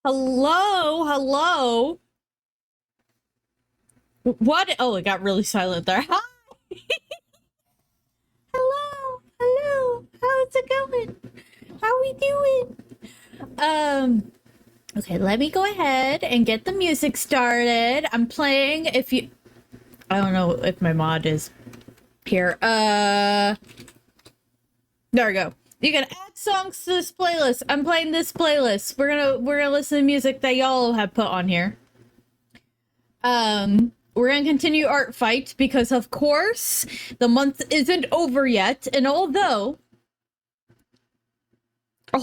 Hello, hello. What? Oh, it got really silent there. Hi, hello, hello. How's it going? How we doing? Um, okay, let me go ahead and get the music started. I'm playing if you I don't know if my mod is here. There we go. You can add songs to this playlist. I'm playing this playlist. We're gonna listen to music that y'all have put on here. We're gonna continue ArtFight because, of course, the month isn't over yet, and although I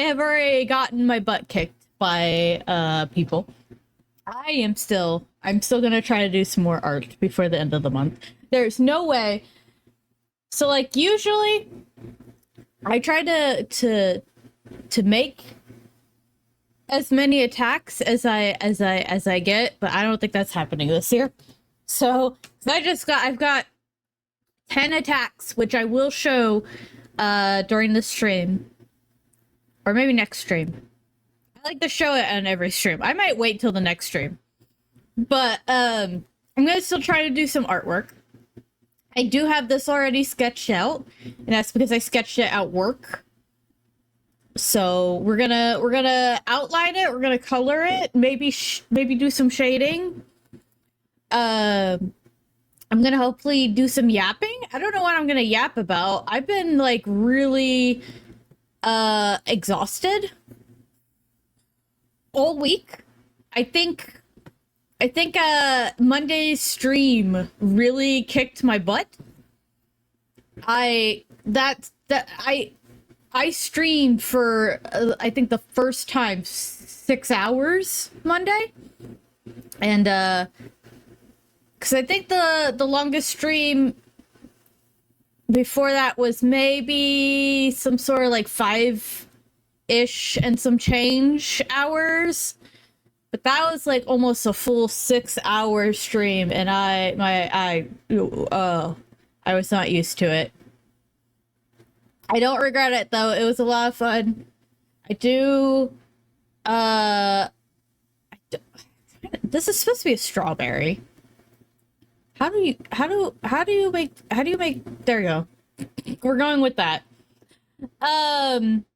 have already gotten my butt kicked by people, I'm still gonna try to do some more art before the end of the month. There's no way. So, like, usually, I try to make as many attacks as I get, but I don't think that's happening this year. So I've got 10 attacks, which I will show during the stream. Or maybe next stream. I like to show it on every stream. I might wait till the next stream. But I'm gonna still try to do some artwork. I do have this already sketched out, and that's because I sketched it at work. So we're gonna outline it. We're gonna color it. Maybe do some shading. I'm gonna hopefully do some yapping. I don't know what I'm gonna yap about. I've been like really exhausted all week. I think Monday's stream really kicked my butt. I streamed for I think the first time 6 hours Monday, and because I think the longest stream before that was maybe some sort of like 5-ish and some change hours, but that was like almost a full 6 hour stream, and I was not used to it. I don't regret it though. It was a lot of fun. I do. Uh, this is supposed to be a strawberry. How do you make? There you go. We're going with that. Um,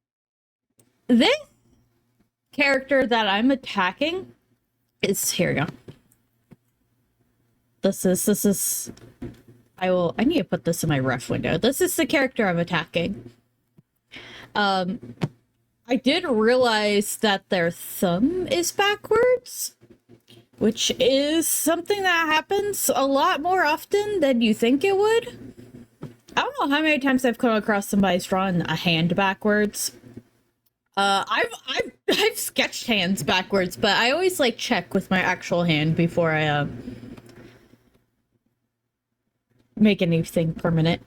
this character that I'm attacking is here. We go. This is. I need to put this in my ref window. This is the character I'm attacking. I did realize that their thumb is backwards, which is something that happens a lot more often than you think it would. I don't know how many times I've come across somebody's drawing a hand backwards. I've sketched hands backwards, but I always like check with my actual hand before I make anything permanent.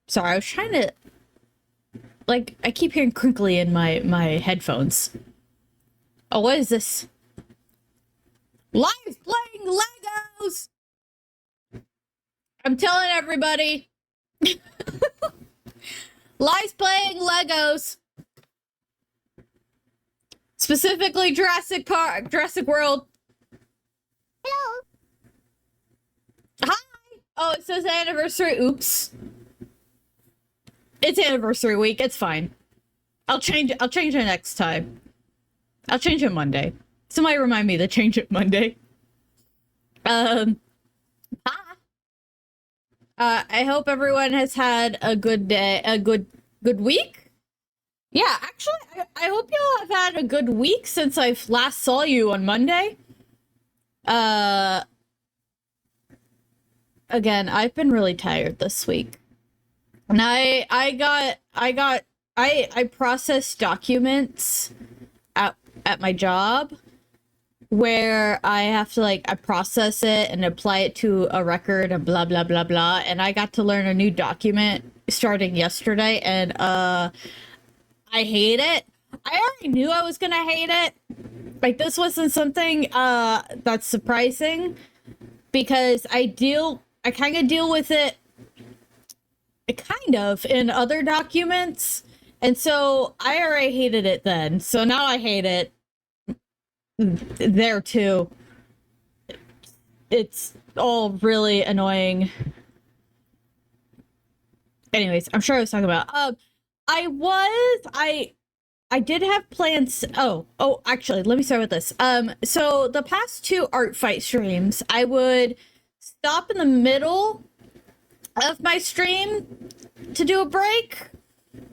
Sorry, I was trying to, like, I keep hearing crinkly in my headphones. Oh, what is this? Live playing Legos! I'm telling everybody. Live's playing Legos. Specifically Jurassic Park, Jurassic World. Hello. Hi! Oh, it says anniversary. Oops. It's anniversary week. It's fine. I'll change it next time. I'll change it Monday. Somebody remind me to change it Monday. Hi. I hope everyone has had a good day, a good week. Yeah, actually, I hope y'all have had a good week since I last saw you on Monday. Again, I've been really tired this week. And I processed documents at my job where I have to I process it and apply it to a record and blah blah blah blah, and I got to learn a new document starting yesterday, and I hate it. I already knew I was gonna hate it. Like, this wasn't something that's surprising because I kind of deal with it kind of in other documents. And so I already hated it then. So now I hate it there too. It's all really annoying. Anyways, I'm sure I was talking about. I did have plans. Actually, let me start with this. So the past two ArtFight streams, I would stop in the middle of my stream to do a break.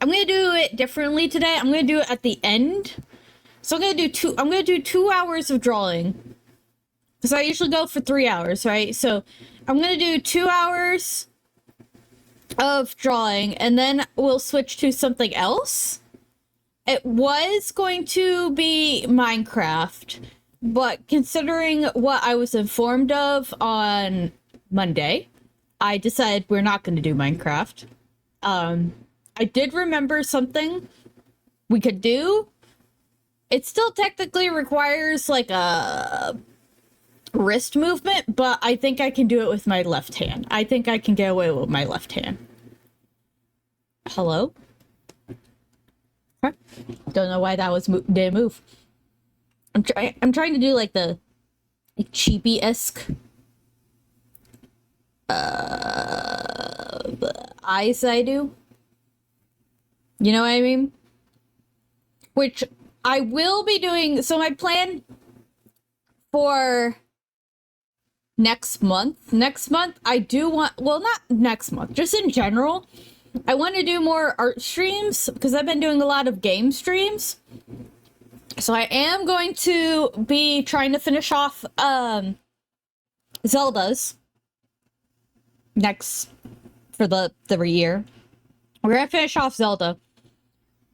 I'm gonna do it differently today. I'm gonna do it at the end. So I'm gonna do 2 hours of drawing. So I usually go for 3 hours, right? So I'm gonna do 2 hours of drawing, and then we'll switch to something else. It was going to be Minecraft, but considering what I was informed of on Monday, I decided we're not going to do Minecraft. I did remember something we could do. It still technically requires like a wrist movement, but I think I can do it with my left hand. I think I can get away with my left hand. Hello? Huh? Don't know why that was didn't move. I'm trying to do like the cheapy-esque eyes I do. You know what I mean? Which I will be doing. So my plan for next month I do want, well, not next month, just in general, I want to do more art streams because I've been doing a lot of game streams. So I am going to be trying to finish off Zelda's next for the year. We're gonna finish off Zelda.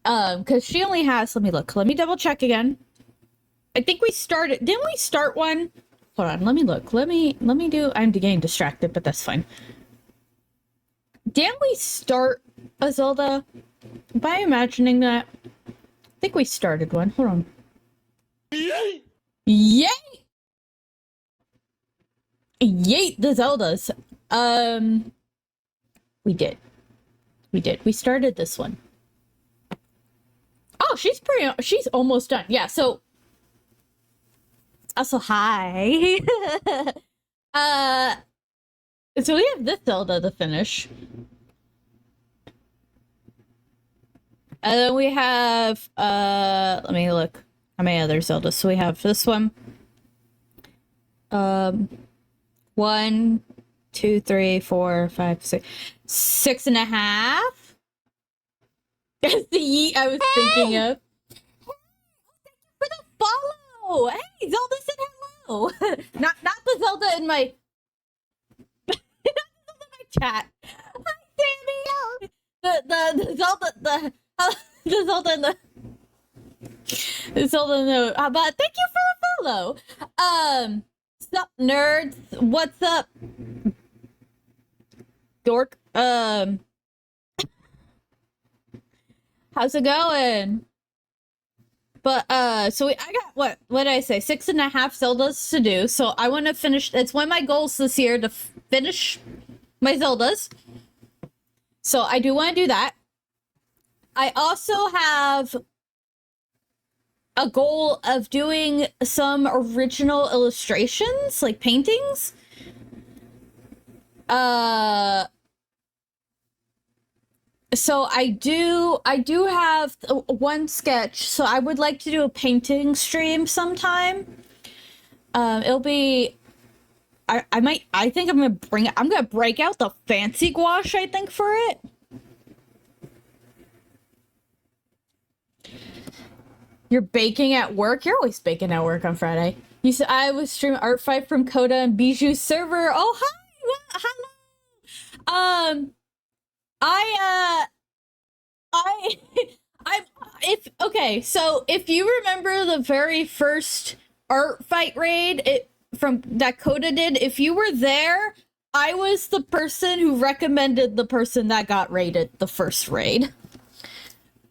Because she only has, let me look. Let me double check again. I think we started, didn't we start one? Hold on, let me look. Let me do, I'm getting distracted, but that's fine. Didn't we start a Zelda? Am I imagining that? I think we started one. Hold on. Yay! Yay! Yay, the Zeldas. We did. We started this one. Oh, she's almost done. Yeah, so also hi. So we have this Zelda to finish. And then we have let me look how many other Zeldas. So we have this one. 1, 2, 3, 4, 5, 6, 6.5. That's the yeet I was thinking of. For the follow! Hey, Zelda said hello! not the Zelda in my... not the Zelda in my chat. Hi, Sammy! The Zelda... the Zelda in the... The Zelda in the... but thank you for the follow! Sup, nerds? What's up? Dork? How's it going? But so I got what did I say? 6.5 Zeldas to do. So I want to finish. It's one of my goals this year to finish my Zeldas. So I do want to do that. I also have a goal of doing some original illustrations, like paintings. So I do have one sketch, so I would like to do a painting stream sometime. It'll be, I think I'm gonna break out the fancy gouache, I think, for it. You're baking at work? You're always baking at work on Friday. You said I was streaming ArtFight from Coda and Bijou's server. Oh, hi! Hello! Okay, so if you remember the very first ArtFight raid from that Coda did, if you were there, I was the person who recommended the person that got raided the first raid.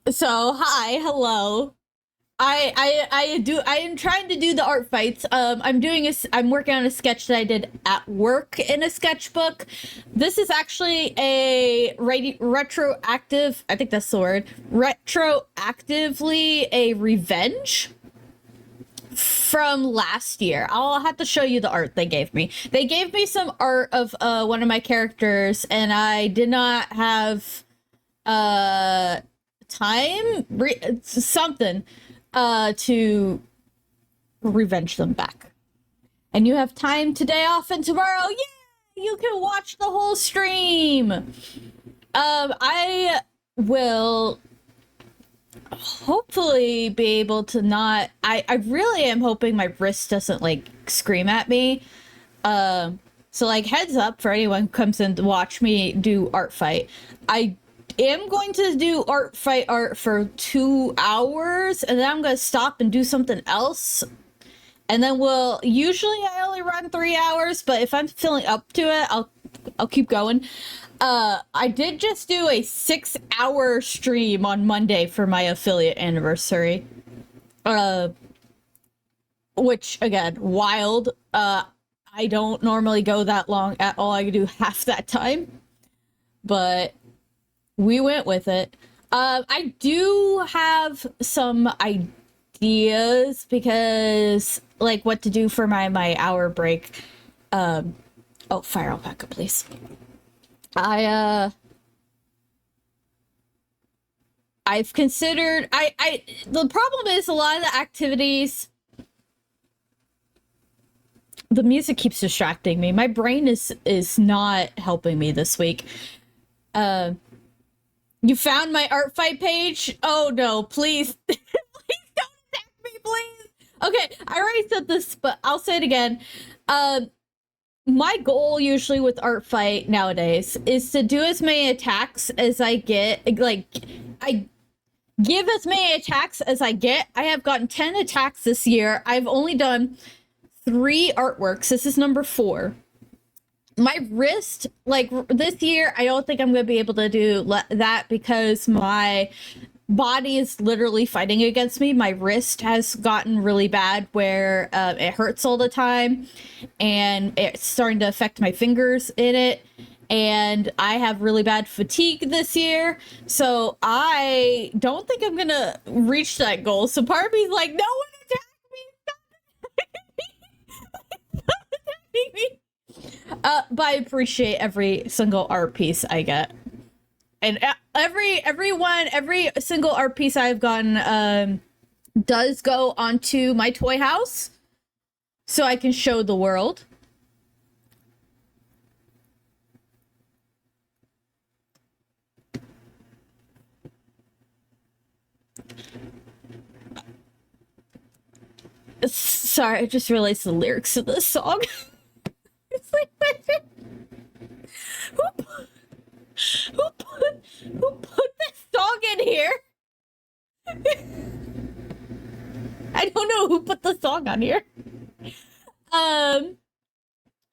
So, hi, hello. I am trying to do the art fights. I'm working on a sketch that I did at work in a sketchbook. This is actually a retroactive, I think that's the word, retroactively a revenge from last year. I'll have to show you the art they gave me. They gave me some art of one of my characters, and I did not have something to revenge them back. And you have time today off and tomorrow, yeah, you can watch the whole stream. I will hopefully be able to not, I really am hoping my wrist doesn't like scream at me. So like heads up for anyone who comes in to watch me do art fight. I am going to do art for 2 hours, and then I'm going to stop and do something else. And then usually I only run 3 hours, but if I'm feeling up to it, I'll keep going. I did just do a 6-hour stream on Monday for my affiliate anniversary. Which again, wild. I don't normally go that long at all. I do half that time, but we went with it. I do have some ideas because like what to do for my hour break. Oh, fire alpaca, please. I've considered the problem is a lot of the activities, the music keeps distracting me. My brain is not helping me this week. You found my art fight page? Oh no, please. Please don't attack me, please. Okay, I already said this, but I'll say it again. My goal usually with art fight nowadays is to do as many attacks as I get. Like, I give as many attacks as I get. I have gotten 10 attacks this year. I've only done 3 artworks. This is number 4. My wrist, like this year, I don't think I'm going to be able to do that because my body is literally fighting against me. My wrist has gotten really bad where it hurts all the time, and it's starting to affect my fingers in it. And I have really bad fatigue this year, so I don't think I'm going to reach that goal. So part of me is like, no one attack me! Stop attacking me! But I appreciate every single art piece I get. And every single art piece I've gotten does go onto my toy house so I can show the world. Sorry, I just realized the lyrics of this song. It's like, who put this song in here? I don't know who put the song on here.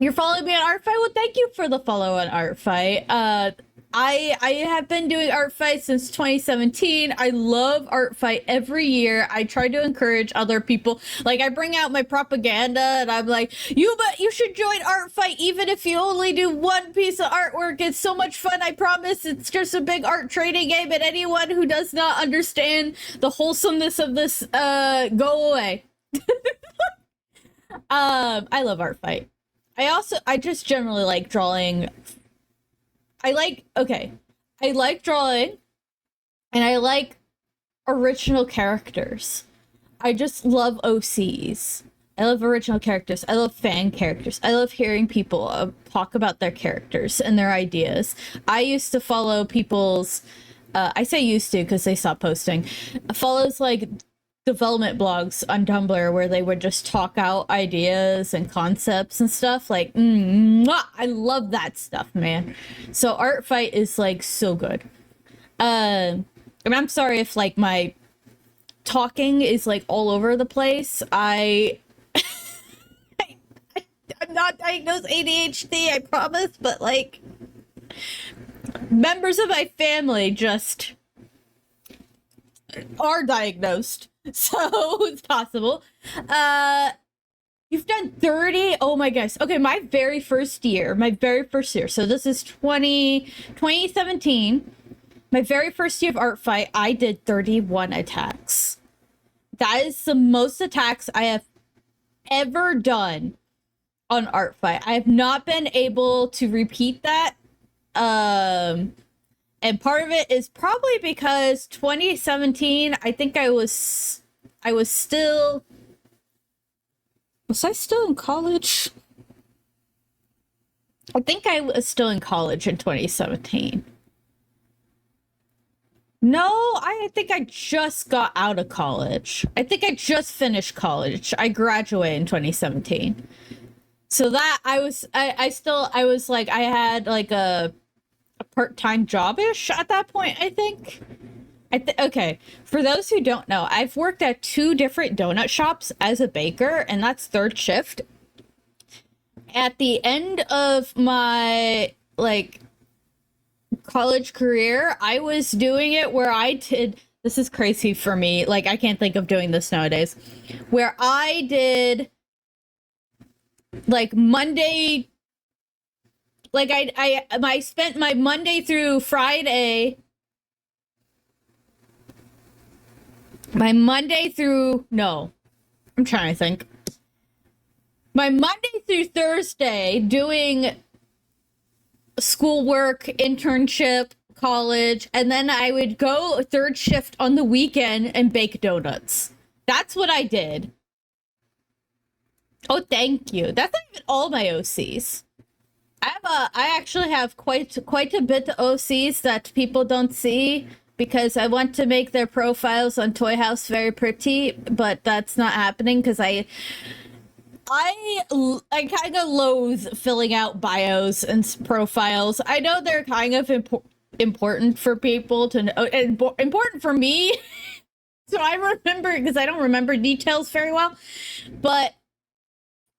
You're following me on ArtFight? Well, thank you for the follow on ArtFight. I have been doing ArtFight since 2017. I love ArtFight every year. I try to encourage other people. Like, I bring out my propaganda and I'm like, you should join ArtFight even if you only do one piece of artwork. It's so much fun. I promise. It's just a big art trading game, and anyone who does not understand the wholesomeness of this, go away. I love ArtFight. I just generally like drawing. I like drawing, and I like original characters. I just love OCs. I love original characters. I love fan characters. I love hearing people talk about their characters and their ideas. I used to follow people's, I say used to because they stopped posting, follows like development blogs on Tumblr where they would just talk out ideas and concepts and stuff. Like, I love that stuff, man. So ArtFight is like so good. And I'm sorry if like my talking is like all over the place. I'm not diagnosed ADHD, I promise, but like members of my family just are diagnosed. So it's possible. Uh, you've done 30. Oh my gosh. Okay, my very first year. So this is 2017. My very first year of ArtFight, I did 31 attacks. That is the most attacks I have ever done on ArtFight. I have not been able to repeat that. And part of it is probably because 2017, I think I was still, was I still in college? I think I was still in college in 2017. No, I think I just got out of college. I think I just finished college. I graduated in 2017. So that I was like, I had like a part-time job-ish at that point, I think. Okay, for those who don't know, I've worked at 2 different donut shops as a baker, and that's third shift. At the end of my, like, college career, I was doing it where I did, this is crazy for me, like, I can't think of doing this nowadays, where I did, like, Monday, like, I spent my Monday through Friday, no, I'm trying to think. My Monday through Thursday doing schoolwork, internship, college, and then I would go third shift on the weekend and bake donuts. That's what I did. Oh, thank you. That's not even all my OCs. I actually have quite a bit of OCs that people don't see because I want to make their profiles on Toy House very pretty, but that's not happening because I kind of loathe filling out bios and profiles. I know they're kind of important for people to know, important for me. So I remember, because I don't remember details very well, but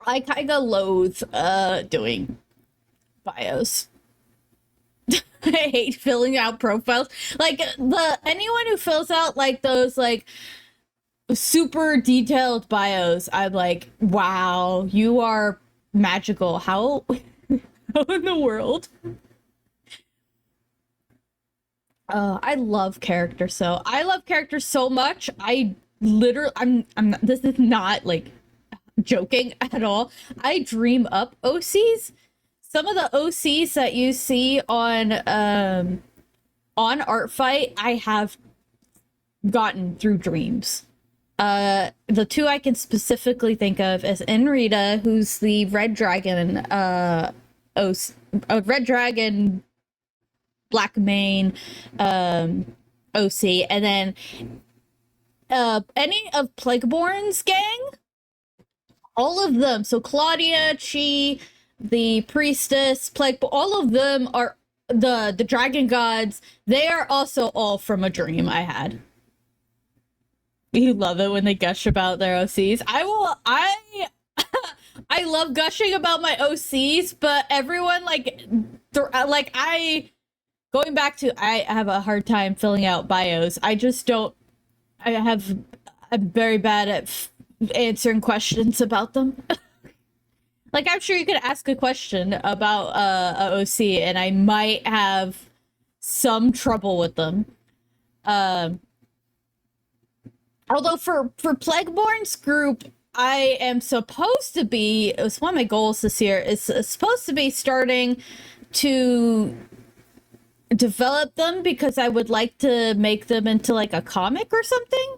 I kind of loathe doing bios. I hate filling out profiles. Like, anyone who fills out like those like super detailed bios, I'm like, wow, you are magical. How in the world? I love characters so much. I'm not, this is not like joking at all. I dream up OCs. Some of the OCs that you see on ArtFight, I have gotten through dreams. The 2 I can specifically think of is Enrita, who's the Red Dragon, Red Dragon, Black Mane, OC, and then any of Plagueborn's gang, all of them. So Claudia, Chi, the Priestess, Plague, all of them are the Dragon Gods. They are also all from a dream I had. You love it when they gush about their OCs. I love gushing about my OCs, but everyone going back to, I have a hard time filling out bios. I'm very bad at answering questions about them. Like, I'm sure you could ask a question about a OC and I might have some trouble with them. Although for Plagueborn's group, I am supposed to be, it was one of my goals this year, is supposed to be starting to develop them because I would like to make them into like a comic or something.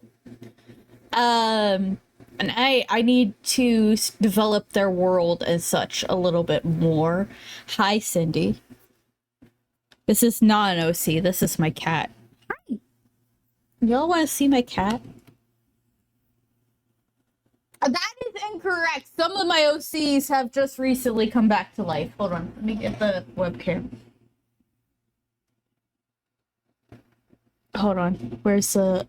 And I need to develop their world as such a little bit more. Hi, Cindy. This is not an OC, this is my cat. Hi. Y'all want to see my cat? That is incorrect. Some of my OCs have just recently come back to life. Hold on, let me get the webcam. Hold on, where's the...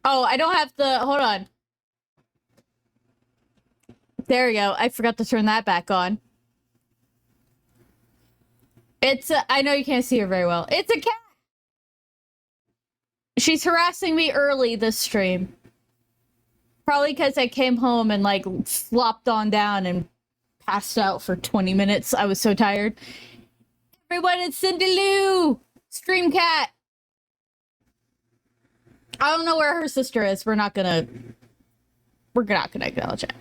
Oh, I don't have the... Hold on. There we go. I forgot to turn that back on. It's a... I know you can't see her very well. It's a cat! She's harassing me early this stream. Probably because I came home and like flopped on down and passed out for 20 minutes. I was so tired. Everyone, it's Cindy Lou! Stream Cat! I don't know where her sister is. We're not gonna acknowledge it.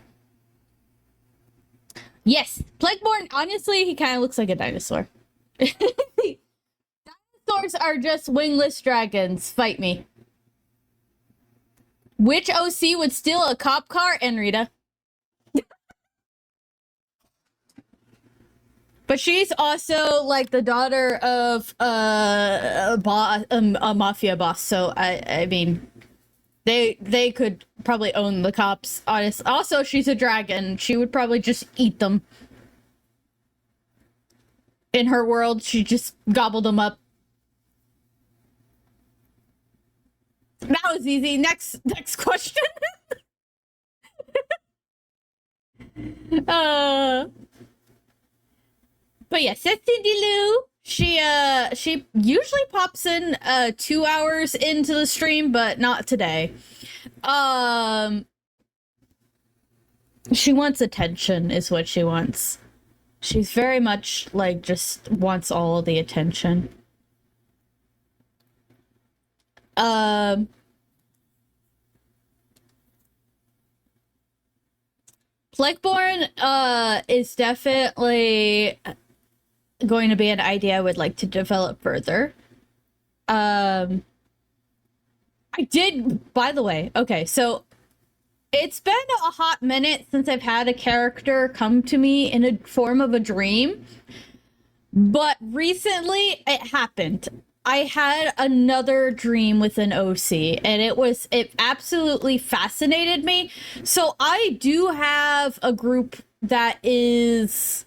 Yes, Plagueborn, honestly, he kind of looks like a dinosaur. Dinosaurs are just wingless dragons. Fight me. Which OC would steal a cop car? And Rita. But she's also like the daughter of a mafia boss, so I mean, they could probably own the cops. Honest. Also, she's a dragon. She would probably just eat them. In her world, she just gobbled them up. That was easy. Next question. But yes, that's Cindy Lou. She usually pops in 2 hours into the stream, but not today. She wants attention, is what she wants. She's very much like just wants all the attention. Plagueborn is definitely going to be an idea I would like to develop further. I did, by the way, okay, so it's been a hot minute since I've had a character come to me in a form of a dream, but recently it happened. I had another dream with an OC, and it absolutely fascinated me. So I do have a group that is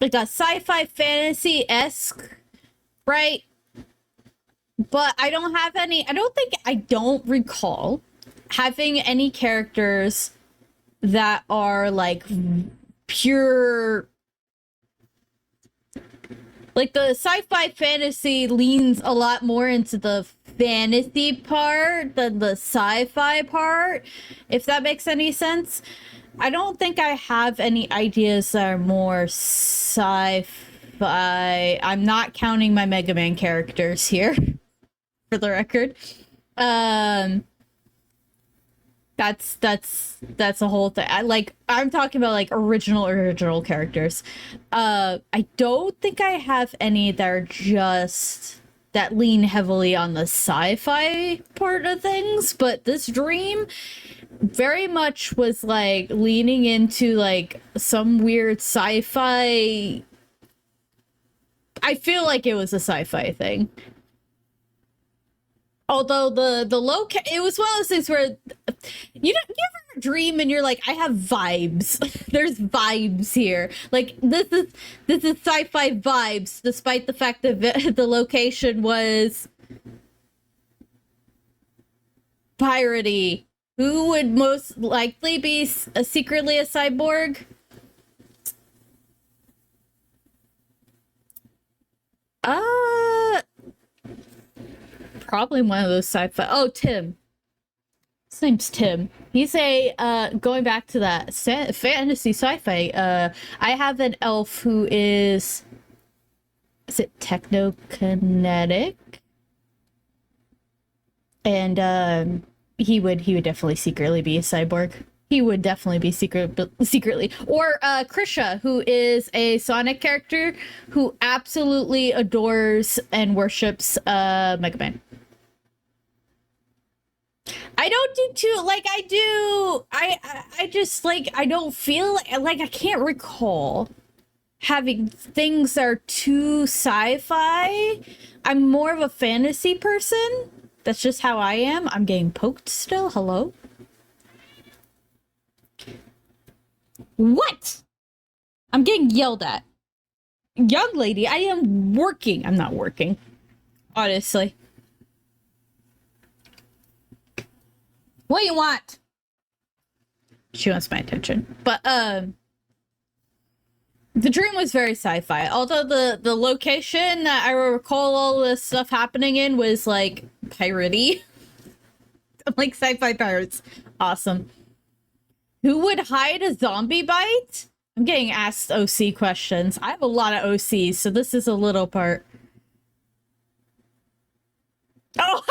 like a sci-fi fantasy-esque, right? But I don't have any, I don't recall having any characters that are like pure, like the sci-fi fantasy leans a lot more into the fantasy part than the sci-fi part, if that makes any sense. I don't think I have any ideas that are more sci-fi. I'm not counting my Mega Man characters here, for the record. That's a whole thing. I'm talking about like original characters. I don't think I have any that are just that lean heavily on the sci-fi part of things, but this dream very much was like leaning into like some weird sci-fi. I feel like it was a sci-fi thing. Although it was one of those things where you ever dream and you're like, I have vibes. There's vibes here. Like this is sci-fi vibes, despite the fact that the location was piratey. Who would most likely be secretly a cyborg? Probably one of those sci-fi. Oh, Tim. His name's Tim. He's a, going back to that fantasy sci-fi, I have an elf who is it technokinetic? And, he would definitely secretly be a cyborg. He would definitely be secretly. Or, Krisha, who is a Sonic character who absolutely adores and worships, Mega Man. I don't do too, like, I just, like, I don't feel, like, I can't recall having things that are too sci-fi. I'm more of a fantasy person. That's just how I am. I'm getting poked still. Hello? What? I'm getting yelled at. Young lady, I am working. I'm not working. Honestly. What do you want? She wants my attention. But, the dream was very sci-fi. Although the location that I recall all this stuff happening in was, like, piratey. I'm like sci-fi pirates. Awesome. Who would hide a zombie bite? I'm getting asked OC questions. I have a lot of OCs, so this is a little part. Oh,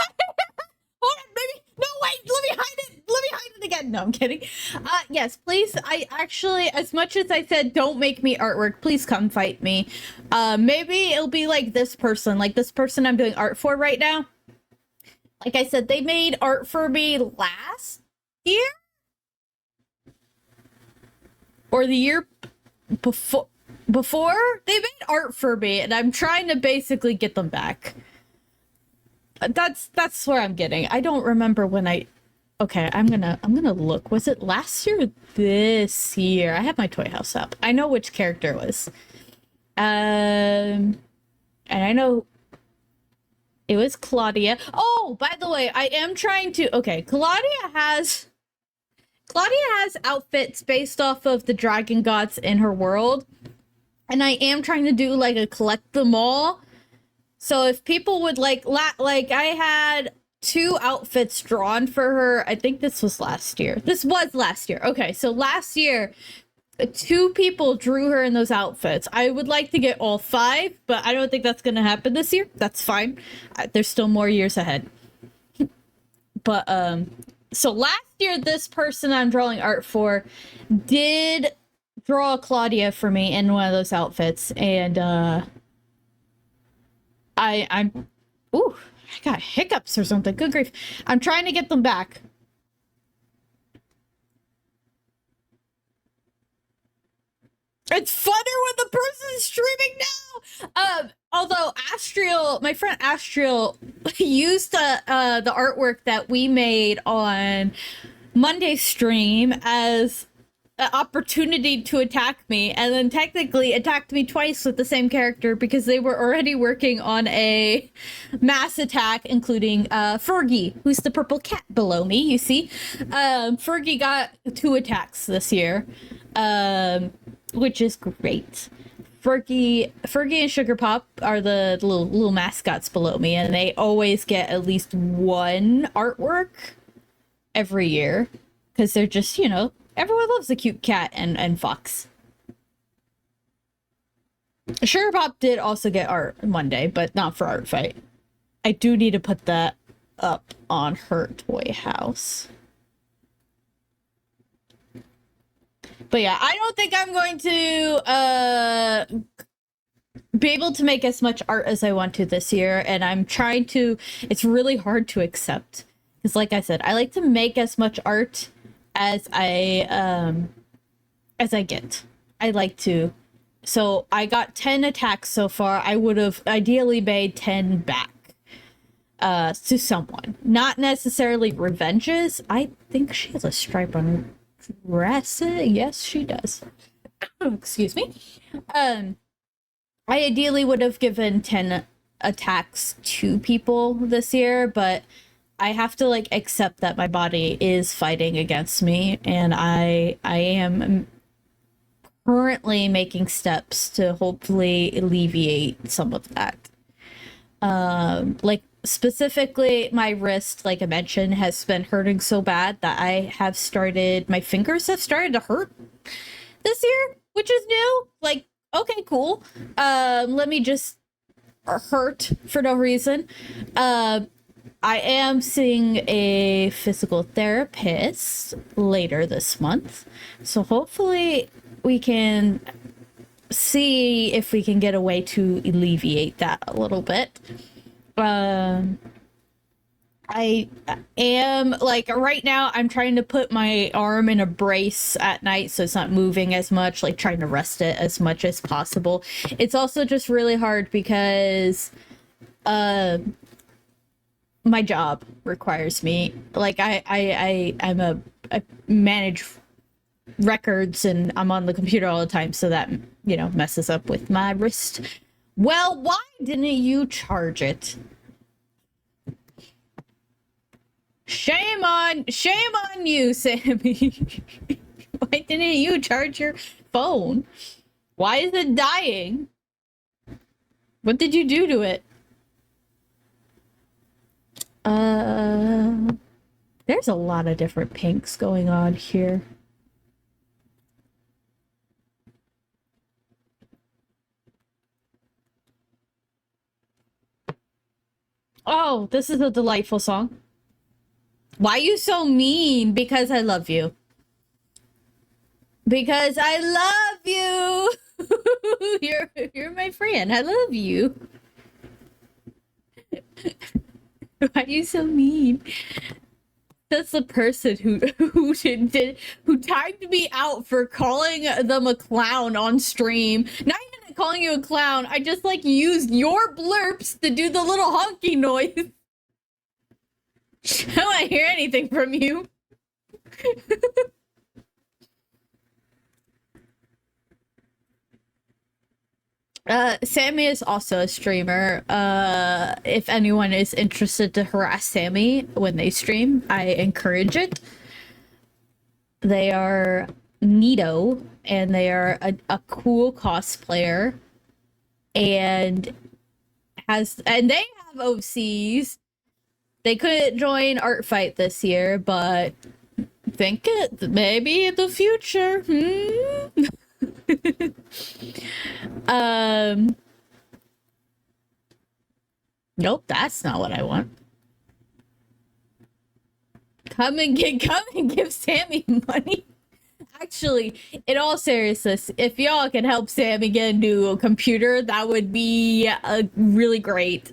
hold on, maybe. No, wait, let me hide it. Let me hide it again. No, I'm kidding. Yes, please. I actually, as much as I said, don't make me artwork, please come fight me. Maybe it'll be like this person I'm doing art for right now. Like I said, they made art for me last year? Or the year before they made art for me, and I'm trying to basically get them back. That's where I'm getting. I don't remember when okay, I'm gonna look. Was it last year or this year? I have my toy house up. I know which character it was. And I know it was Claudia. Oh, by the way, I am trying to Claudia has outfits based off of the dragon gods in her world. And I am trying to do like a collect them all. So if people would like I had 2 outfits drawn for her. I think this was last year. This was last year. Okay, so last year 2 people drew her in those outfits. I would like to get all 5, but I don't think that's going to happen this year. That's fine. There's still more years ahead. But so last year, this person I'm drawing art for did draw Claudia for me in one of those outfits, and I'm ooh, I got hiccups or something. Good grief! I'm trying to get them back. It's funner when the person's streaming now. Although Astriel, my friend Astriel, used the artwork that we made on Monday's stream as an opportunity to attack me, and then technically attacked me twice with the same character because they were already working on a mass attack, including Fergie, who's the purple cat below me. You see, Fergie got 2 attacks this year. Which is great. Fergie and Sugar Pop are the little mascots below me, and they always get at least 1 artwork every year because they're just, you know, everyone loves a cute cat and fox. Sugar Pop did also get art Monday, but not for ArtFight. I do need to put that up on her toy house. But yeah, I don't think I'm going to be able to make as much art as I want to this year, and I'm trying to. It's really hard to accept because, like I said, I like to make as much art as I get. I like to. So I got 10 attacks so far. I would have ideally made 10 back to someone, not necessarily revenges. I think she has a stripe on her dress. Yes, she does. Excuse me. I ideally would have given 10 attacks to people this year, but I have to like accept that my body is fighting against me, and I am currently making steps to hopefully alleviate some of that. Like specifically my wrist, like I mentioned, has been hurting so bad that my fingers have started to hurt this year, which is new. Like, okay, cool. Let me just hurt for no reason. I am seeing a physical therapist later this month, so hopefully we can see if we can get a way to alleviate that a little bit. I am, like, right now I'm trying to put my arm in a brace at night so it's not moving as much, like trying to rest it as much as possible. It's also just really hard because my job requires me, like, I manage records and I'm on the computer all the time, so that, you know, messes up with my wrist. Well, why didn't you charge it? Shame on you, Sammy. Why didn't you charge your phone? Why is it dying? What did you do to it? Uh, there's a lot of different pinks going on here. Oh, this is a delightful song. Why you so mean? Because I love you. Because I love you. You're my friend. I love you. Why are you so mean? That's the person who timed me out for calling them a clown on stream. Not even calling you a clown. I just like used your blurps to do the little honky noise. I don't want to hear anything from you. Sammy is also a streamer. If anyone is interested to harass Sammy when they stream, I encourage it. They are neato, and they are a cool cosplayer, and they have OCs. They couldn't join ArtFight this year, but think it maybe in the future. Nope, that's not what I want. Come and give Sammy money. Actually, in all seriousness, if y'all can help Sammy get a new computer, that would be really great.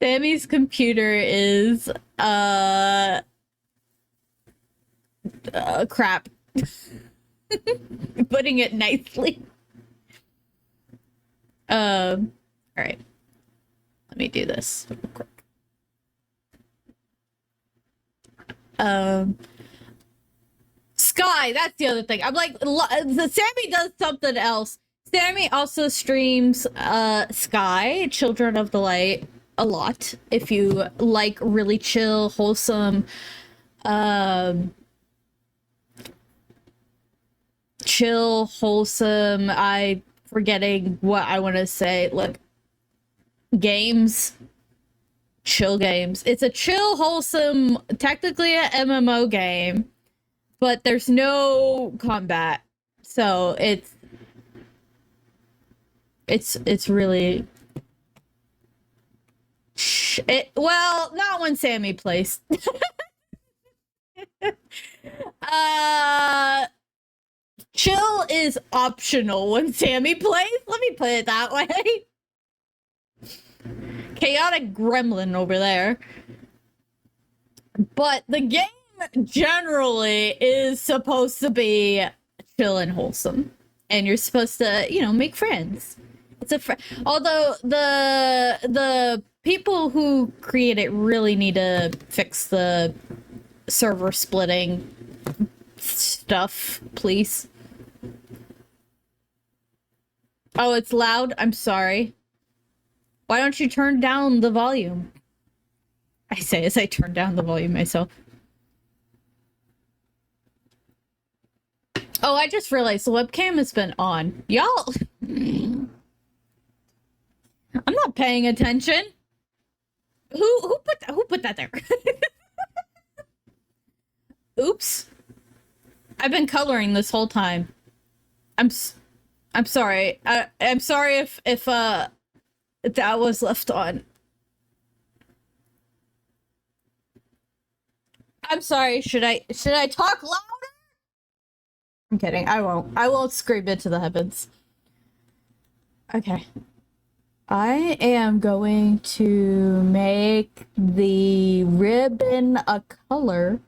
Sammy's computer is crap. Putting it nicely. All right. Let me do this real quick. Sky, that's the other thing. I'm like, Sammy does something else. Sammy also streams Sky, Children of the Light, a lot. If you like really chill, wholesome, I'm forgetting what I want to say. Look, games. Chill games. It's a chill, wholesome, technically a MMO game, but there's no combat. So it's really well, not when Sammy plays. Chill is optional when Sammy plays. Let me put it that way. Chaotic gremlin over there. But the game generally is supposed to be chill and wholesome. And you're supposed to, make friends. It's although the people who create it really need to fix the server splitting stuff, please. Oh, it's loud? I'm sorry. Why don't you turn down the volume? I say as I turn down the volume myself. Oh, I just realized the webcam has been on. Y'all... I'm not paying attention. Who put that there? Oops. I've been coloring this whole time. I'm sorry. I'm sorry if that was left on. I'm sorry. Should I talk louder? I'm kidding. I won't scream into the heavens. Okay. I am going to make the ribbon a color.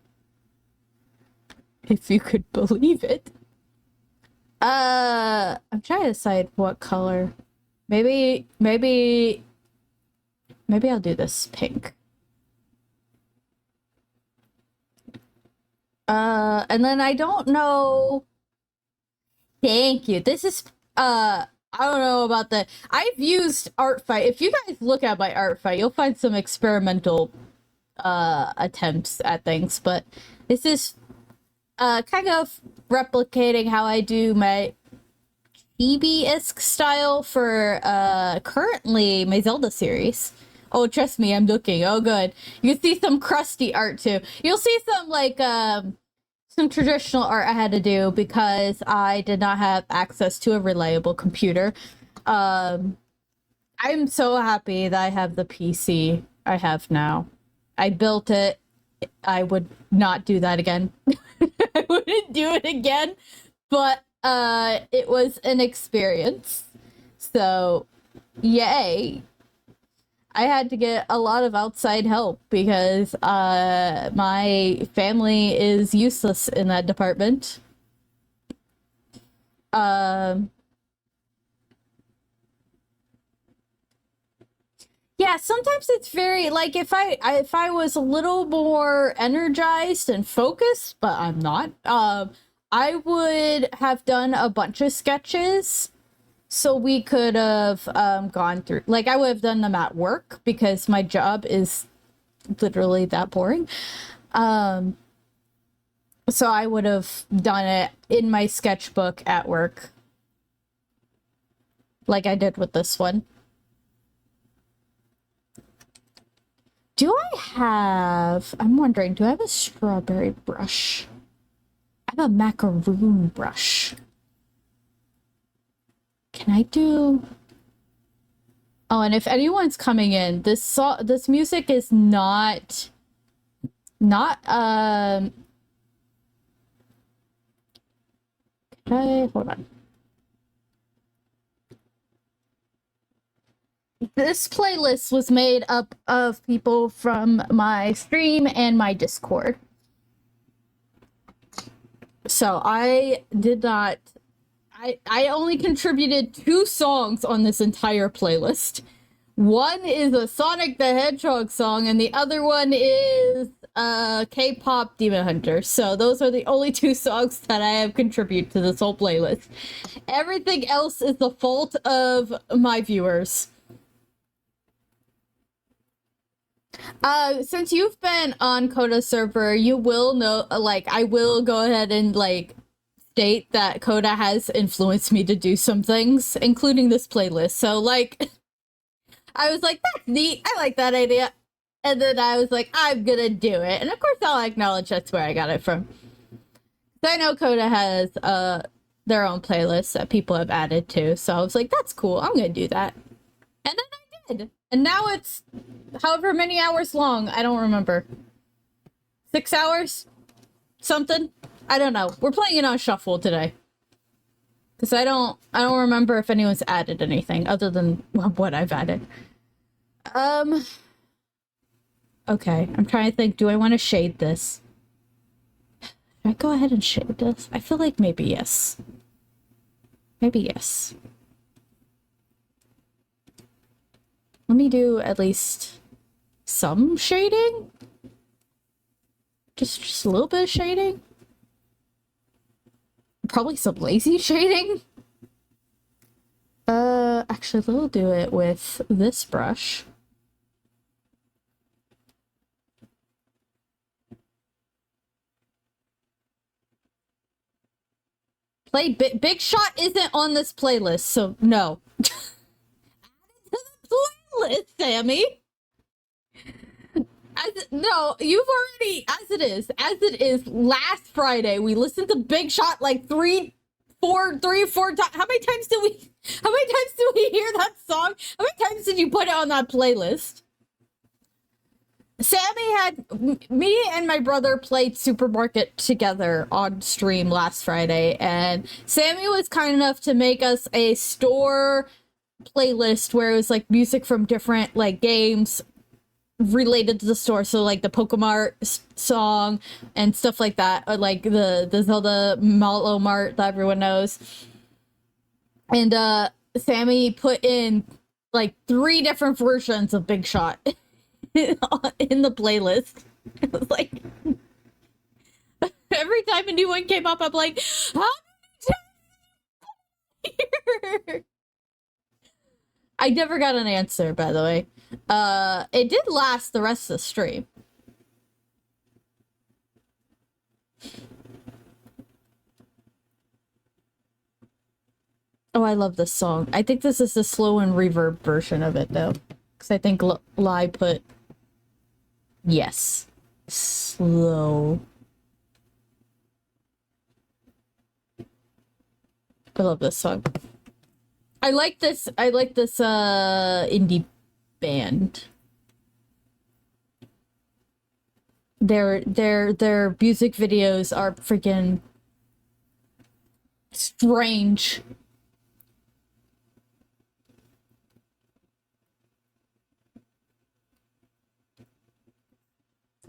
If you could believe it. I'm trying to decide what color. Maybe I'll do this pink. And then I don't know. Thank you. This is, I don't know about the, I've used ArtFight. If you guys look at my ArtFight, you'll find some experimental, attempts at things, but this is, kind of replicating how I do my EB-esque style for currently my Zelda series. Oh, trust me, I'm looking. Oh, good. You can see some crusty art too. You'll see some like some traditional art I had to do because I did not have access to a reliable computer. I'm so happy that I have the PC I have now. I built it. I would not do that again. I wouldn't do it again, but it was an experience. So, yay. I had to get a lot of outside help because my family is useless in that department. Yeah, sometimes it's very like if I was a little more energized and focused, but I'm not. I would have done a bunch of sketches so we could have gone through like I would have done them at work because my job is literally that boring. So I would have done it in my sketchbook at work like I did with this one. Do I have... I'm wondering, do I have a strawberry brush? I have a macaroon brush. Can I do... Oh, and if anyone's coming in, this music is not... Okay, hold on. This playlist was made up of people from my stream and my Discord. So I did not... I only contributed 2 songs on this entire playlist. One is a Sonic the Hedgehog song, and the other one is K-pop Demon Hunter. So those are the only 2 songs that I have contributed to this whole playlist. Everything else is the fault of my viewers. Since you've been on Coda's server, you will know, like, I will go ahead and, like, state that Coda has influenced me to do some things, including this playlist. So, like, I was like, that's neat, I like that idea. And then I was like, I'm gonna do it. And of course I'll acknowledge that's where I got it from. So I know Coda has, their own playlists that people have added to, so I was like, that's cool, I'm gonna do that. And then I did. And now it's however many hours long. I don't remember. 6 hours? Something? I don't know. We're playing it on shuffle today. Because I don't remember if anyone's added anything other than what I've added. Okay, I'm trying to think. Do I want to shade this? Should I go ahead and shade this? I feel like maybe yes. Maybe yes. Let me do at least some shading. Just a little bit of shading. Probably some lazy shading. Actually, we'll do it with this brush. Big Shot isn't on this playlist, so no. Playlist, Sammy. No, you've already, as it is, last Friday, we listened to Big Shot like three or four times. How many times did we hear that song? How many times did you put it on that playlist? Sammy had, me and my brother played Supermarket together on stream last Friday, and Sammy was kind enough to make us a store playlist where it was like music from different like games related to the store, so like the Pokemart song and stuff like that, or like the Zelda Malo Mart that everyone knows. And Sammy put in like 3 different versions of Big Shot in the playlist. It was like every time a new one came up, I'm like, how many I never got an answer, by the way. It did last the rest of the stream. Oh, I love this song. I think this is the slow and reverb version of it, though. Because I think Lai put... Yes. Slow. I love this song. I like this indie band. Their music videos are freaking strange.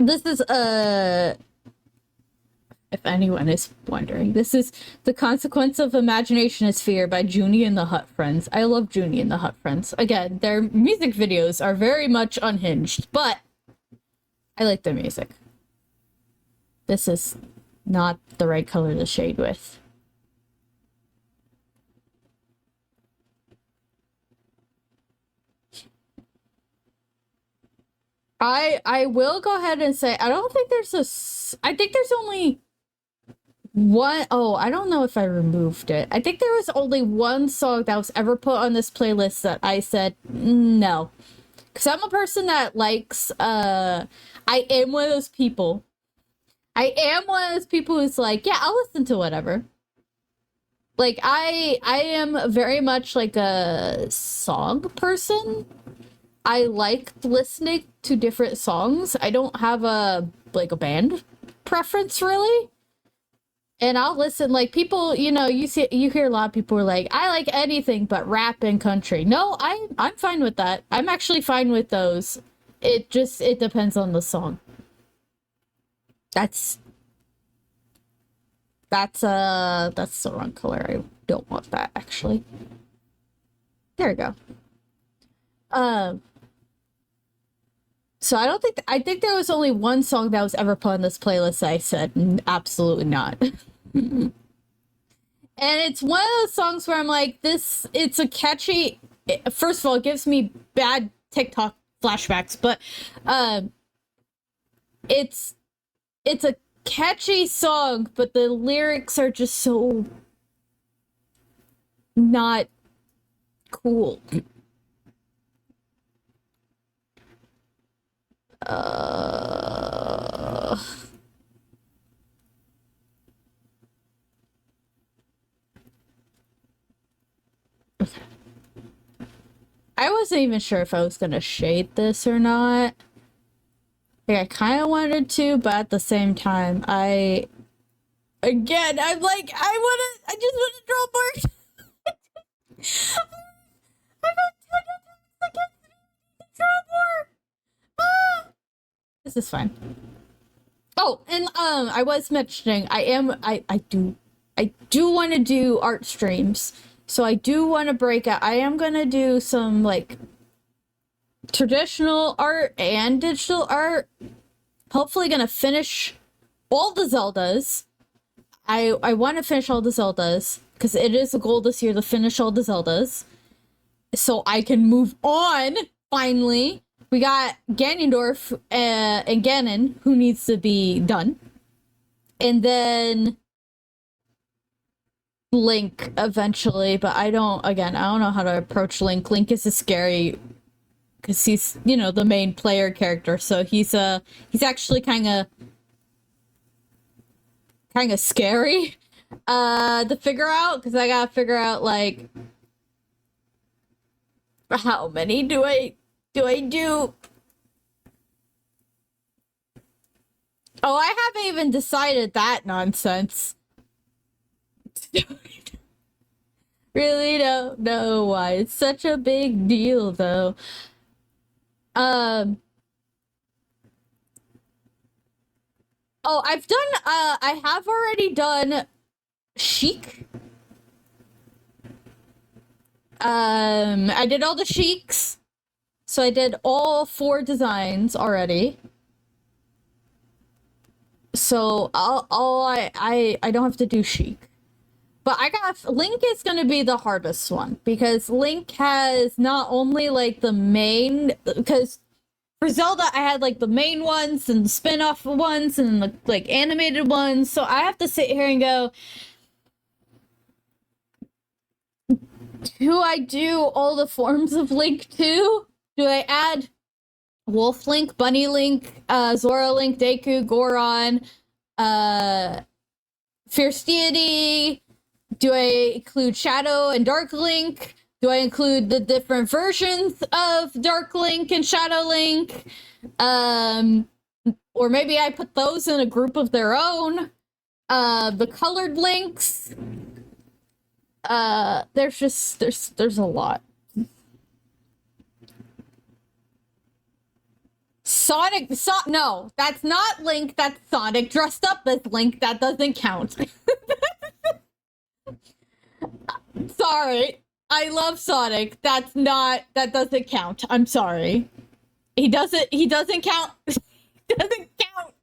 This is if anyone is wondering, this is The Consequence of Imagination is Fear by Junie and the Hut Friends. I love Junie and the Hut Friends. Again, their music videos are very much unhinged, but I like their music. This is not the right color to shade with. I will go ahead and say, I don't think there's I think there's only one. Oh, I don't know if I removed it. I think there was only one song that was ever put on this playlist that I said no. Because I'm a person that likes, I am one of those people. I am one of those people who's like, yeah, I'll listen to whatever. Like, I am very much like a song person. I like listening to different songs. I don't have a band preference really. And I'll listen, like, people, you know, you hear a lot of people are like, I like anything but rap and country. No, I'm fine with that. I'm actually fine with those. It depends on the song. That's the wrong color. I don't want that, actually. There we go. So I think there was only one song that was ever put on this playlist that I said absolutely not. And it's one of those songs where I'm like, it's a catchy, first of all, it gives me bad TikTok flashbacks, but it's a catchy song, but the lyrics are just so not cool. I wasn't even sure if I was gonna shade this or not. Like, I kind of wanted to, but at the same time, I'm like, I just want to draw more. I don't draw more. This is fine. Oh, and I was mentioning I do want to do art streams. So I do want to break out. I am going to do some like traditional art and digital art. Hopefully going to finish all the Zeldas. I want to finish all the Zeldas because it is a goal this year to finish all the Zeldas. So I can move on finally. We got Ganondorf and Ganon, who needs to be done. And then Link eventually, but I don't know how to approach Link. Link is a scary, because he's, you know, the main player character, so he's actually kind of scary to figure out, because I gotta figure out, like, how many do I do? Oh, I haven't even decided that nonsense. Really don't know why it's such a big deal, though. Oh, I've done, I have already done Sheik. I did all the Sheiks. So I did all 4 designs already. So I don't have to do Sheik. But Link is going to be the hardest one, because Link has not only like the main, because for Zelda I had like the main ones and the spin-off ones and the like animated ones. So I have to sit here and go, Do I do all the forms of Link too? Do I add Wolf Link, Bunny Link, Zora Link, Deku, Goron, Fierce Deity? Do I include Shadow and Dark Link? Do I include the different versions of Dark Link and Shadow Link? Or maybe I put those in a group of their own. The colored links. There's a lot. No, that's not Link, that's Sonic dressed up as Link, that doesn't count. Sorry. I love Sonic. That doesn't count. I'm sorry. He doesn't count. He doesn't count.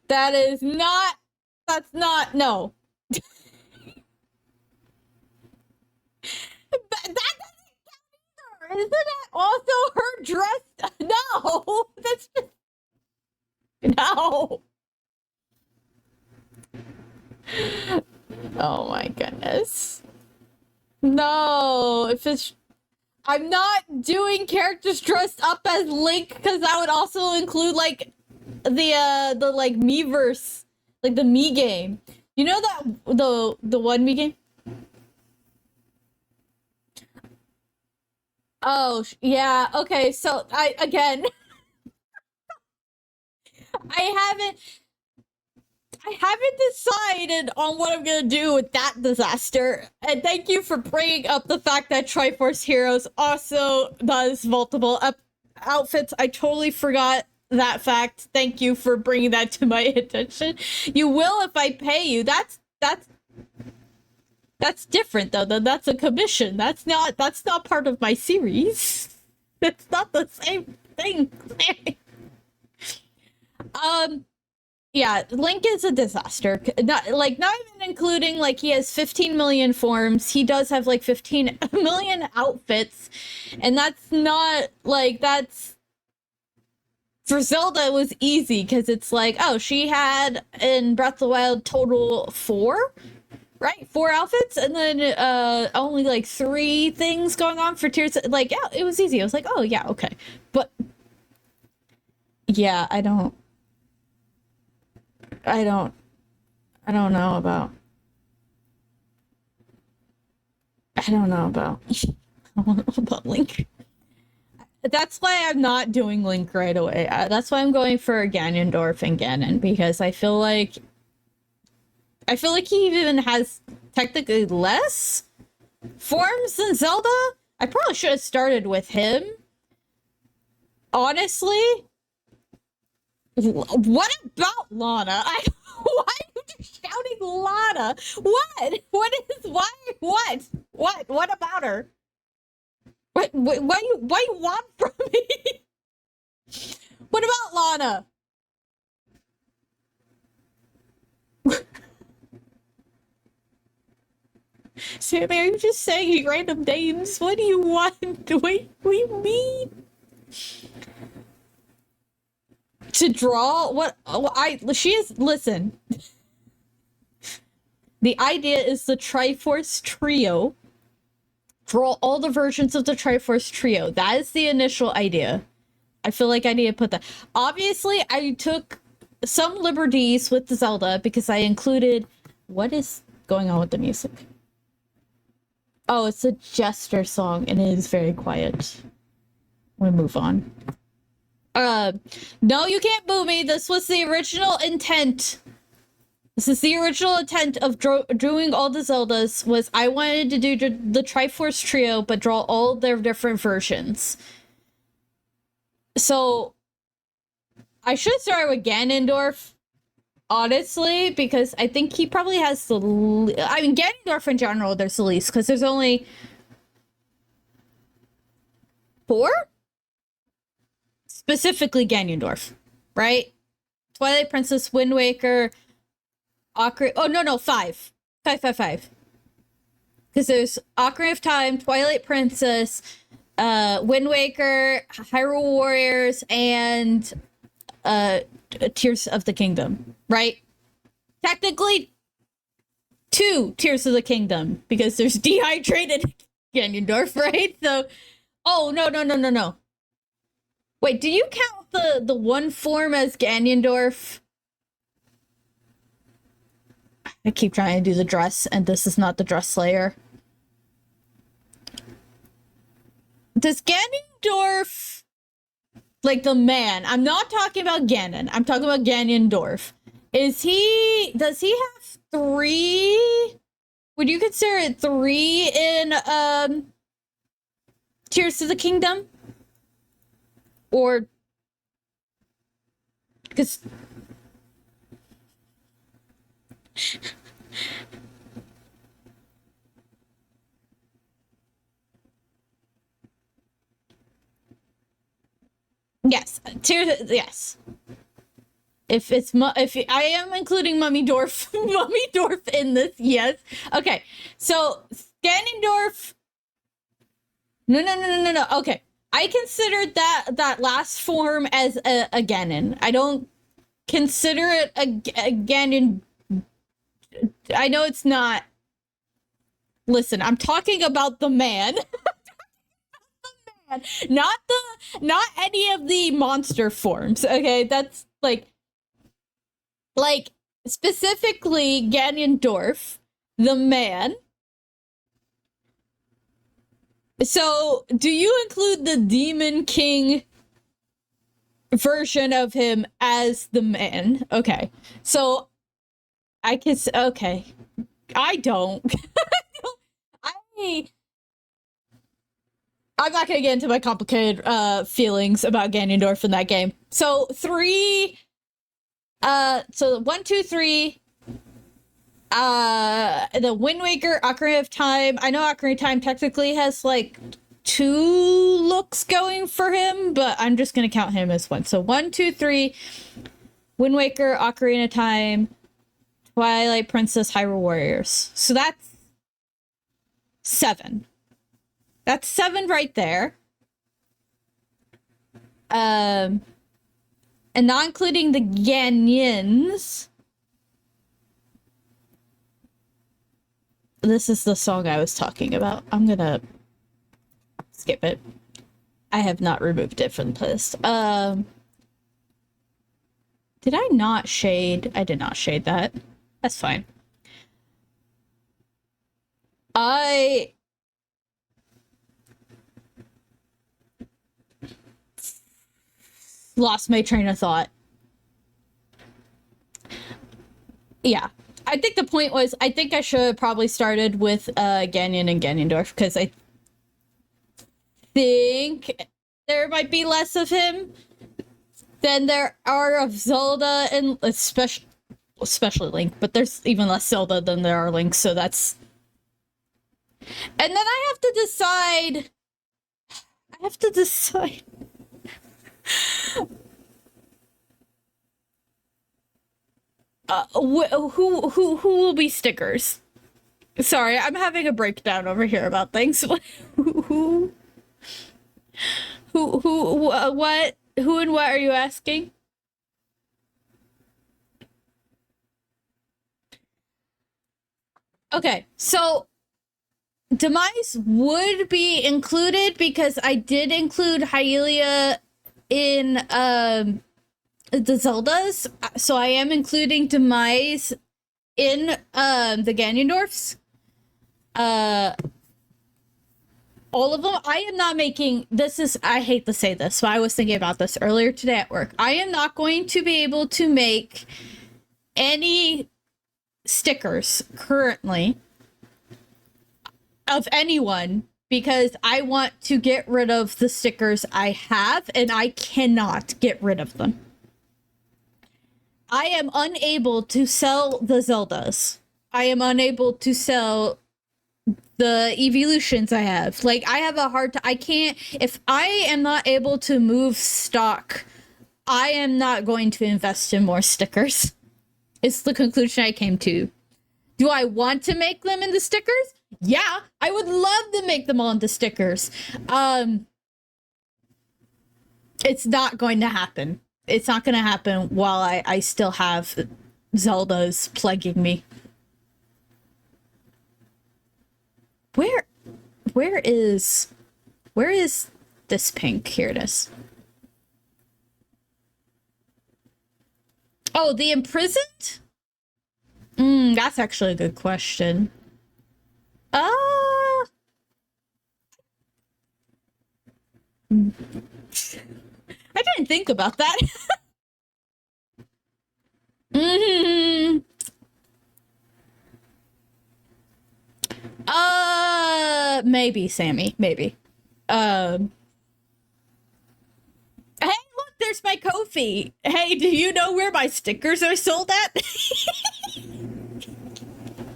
That's not, no. That doesn't count either. Isn't that also her dressed? No, that's just, no. Oh my goodness. No, if it's, I'm not doing characters dressed up as Link because that would also include like the like Miiverse, like the Mii game. You know that the one Mii game? Oh yeah, okay. So I again, I haven't decided on what I'm gonna do with that disaster. And thank you for bringing up the fact that Triforce Heroes also does multiple outfits. I totally forgot that fact. Thank you for bringing that to my attention. You will if I pay you. That's different though. That's a commission. That's not part of my series. It's not the same thing. Yeah, Link is a disaster. Not even including like he has 15 million forms. He does have like 15 million outfits, and that's not like that's for Zelda. It was easy because it's like, oh, she had in Breath of the Wild total 4, right? 4 outfits, and then only like 3 things going on for Tears. Like, yeah, it was easy. I was like, oh yeah, okay, but yeah, I don't know about. I don't know about Link. That's why I'm not doing Link right away. That's why I'm going for Ganondorf and Ganon, because I feel like he even has technically less forms than Zelda. I probably should have started with him. Honestly. What about Lana? Why are you just shouting Lana? What? What about her? What you want from me? What about Lana? Sammy, are you just saying random names? What do you want? What do you mean? To draw what listen. The idea is the Triforce Trio. Draw all the versions of the Triforce Trio. That is the initial idea. I feel like I need to put that. Obviously, I took some liberties with the Zelda because I included. What is going on with the music? Oh, it's a Jester song and it is very quiet. We'll move on. No, you can't boo me. This was the original intent. This is the original intent of doing all the Zeldas, was I wanted to do the Triforce Trio, but draw all their different versions. So, I should start with Ganondorf, honestly, because I think he probably has the... I mean, Ganondorf in general, there's the least, because there's only... 4? Specifically Ganondorf, right? Twilight Princess, Wind Waker, Ocarina... Oh, no, 5. 5. Because there's Ocarina of Time, Twilight Princess, Wind Waker, Hyrule Warriors, and Tears of the Kingdom, right? Technically, 2 Tears of the Kingdom because there's dehydrated Ganondorf, right? So, oh no. Wait, do you count the one form as Ganondorf? I keep trying to do the dress, and this is not the dress layer. Does Ganondorf, like the man, I'm not talking about Ganon, I'm talking about Ganondorf. Does he have 3? Would you consider it 3 in Tears of the Kingdom? Or because yes, yes. If I am including Mummy Dwarf, Mummy Dwarf in this, yes. Okay, so Ganondorf. No. Okay, I considered that last form as a Ganon. I don't consider it a Ganon. I know it's not. Listen, I'm talking about the man. Not any of the monster forms. Okay, that's like specifically Ganondorf, the man. So, do you include the Demon King version of him as the man? Okay. So, I can okay. I don't. I'm not gonna get into my complicated feelings about Ganondorf in that game. So 3 so 1, 2, 3 the Wind Waker, Ocarina of Time. I know Ocarina of Time technically has like 2 looks going for him, but I'm just gonna count him as 1. So 1, 2, 3 Wind Waker, Ocarina of Time, Twilight Princess, Hyrule Warriors. So that's 7. That's 7 right there. And not including the Ganyons. This is the song I was talking about. I'm gonna skip it. I have not removed it from the list. Did I not shade? I did not shade that. That's fine. I lost my train of thought. Yeah. I think the point was, I think I should have probably started with Ganon and Ganondorf, because I think there might be less of him than there are of Zelda, and especially Link, but there's even less Zelda than there are Link, so that's... And then I have to decide... who will be stickers? Sorry, I'm having a breakdown over here about things. Who and what are you asking? Okay, so Demise would be included because I did include Hylia in the Zeldas, so I am including Demise in the Ganondorfs. All of them. I am not making this is I hate to say this, so I was thinking about this earlier today at work. I am not going to be able to make any stickers currently of anyone because I want to get rid of the stickers I have, and I cannot get rid of them. I am unable to sell the Zeldas. I am unable to sell the evolutions I have. Like, I have a hard time. I can't. If I am not able to move stock, I am not going to invest in more stickers. It's the conclusion I came to. Do I want to make them into stickers? Yeah, I would love to make them all into stickers. It's not going to happen. It's not going to happen while I still have Zeldas plaguing me. where is this pink? Here it is. Oh, the imprisoned? That's actually a good question. I didn't think about that. Maybe, Sammy, maybe. Hey, look, there's my Ko-fi. Hey, do you know where my stickers are sold at?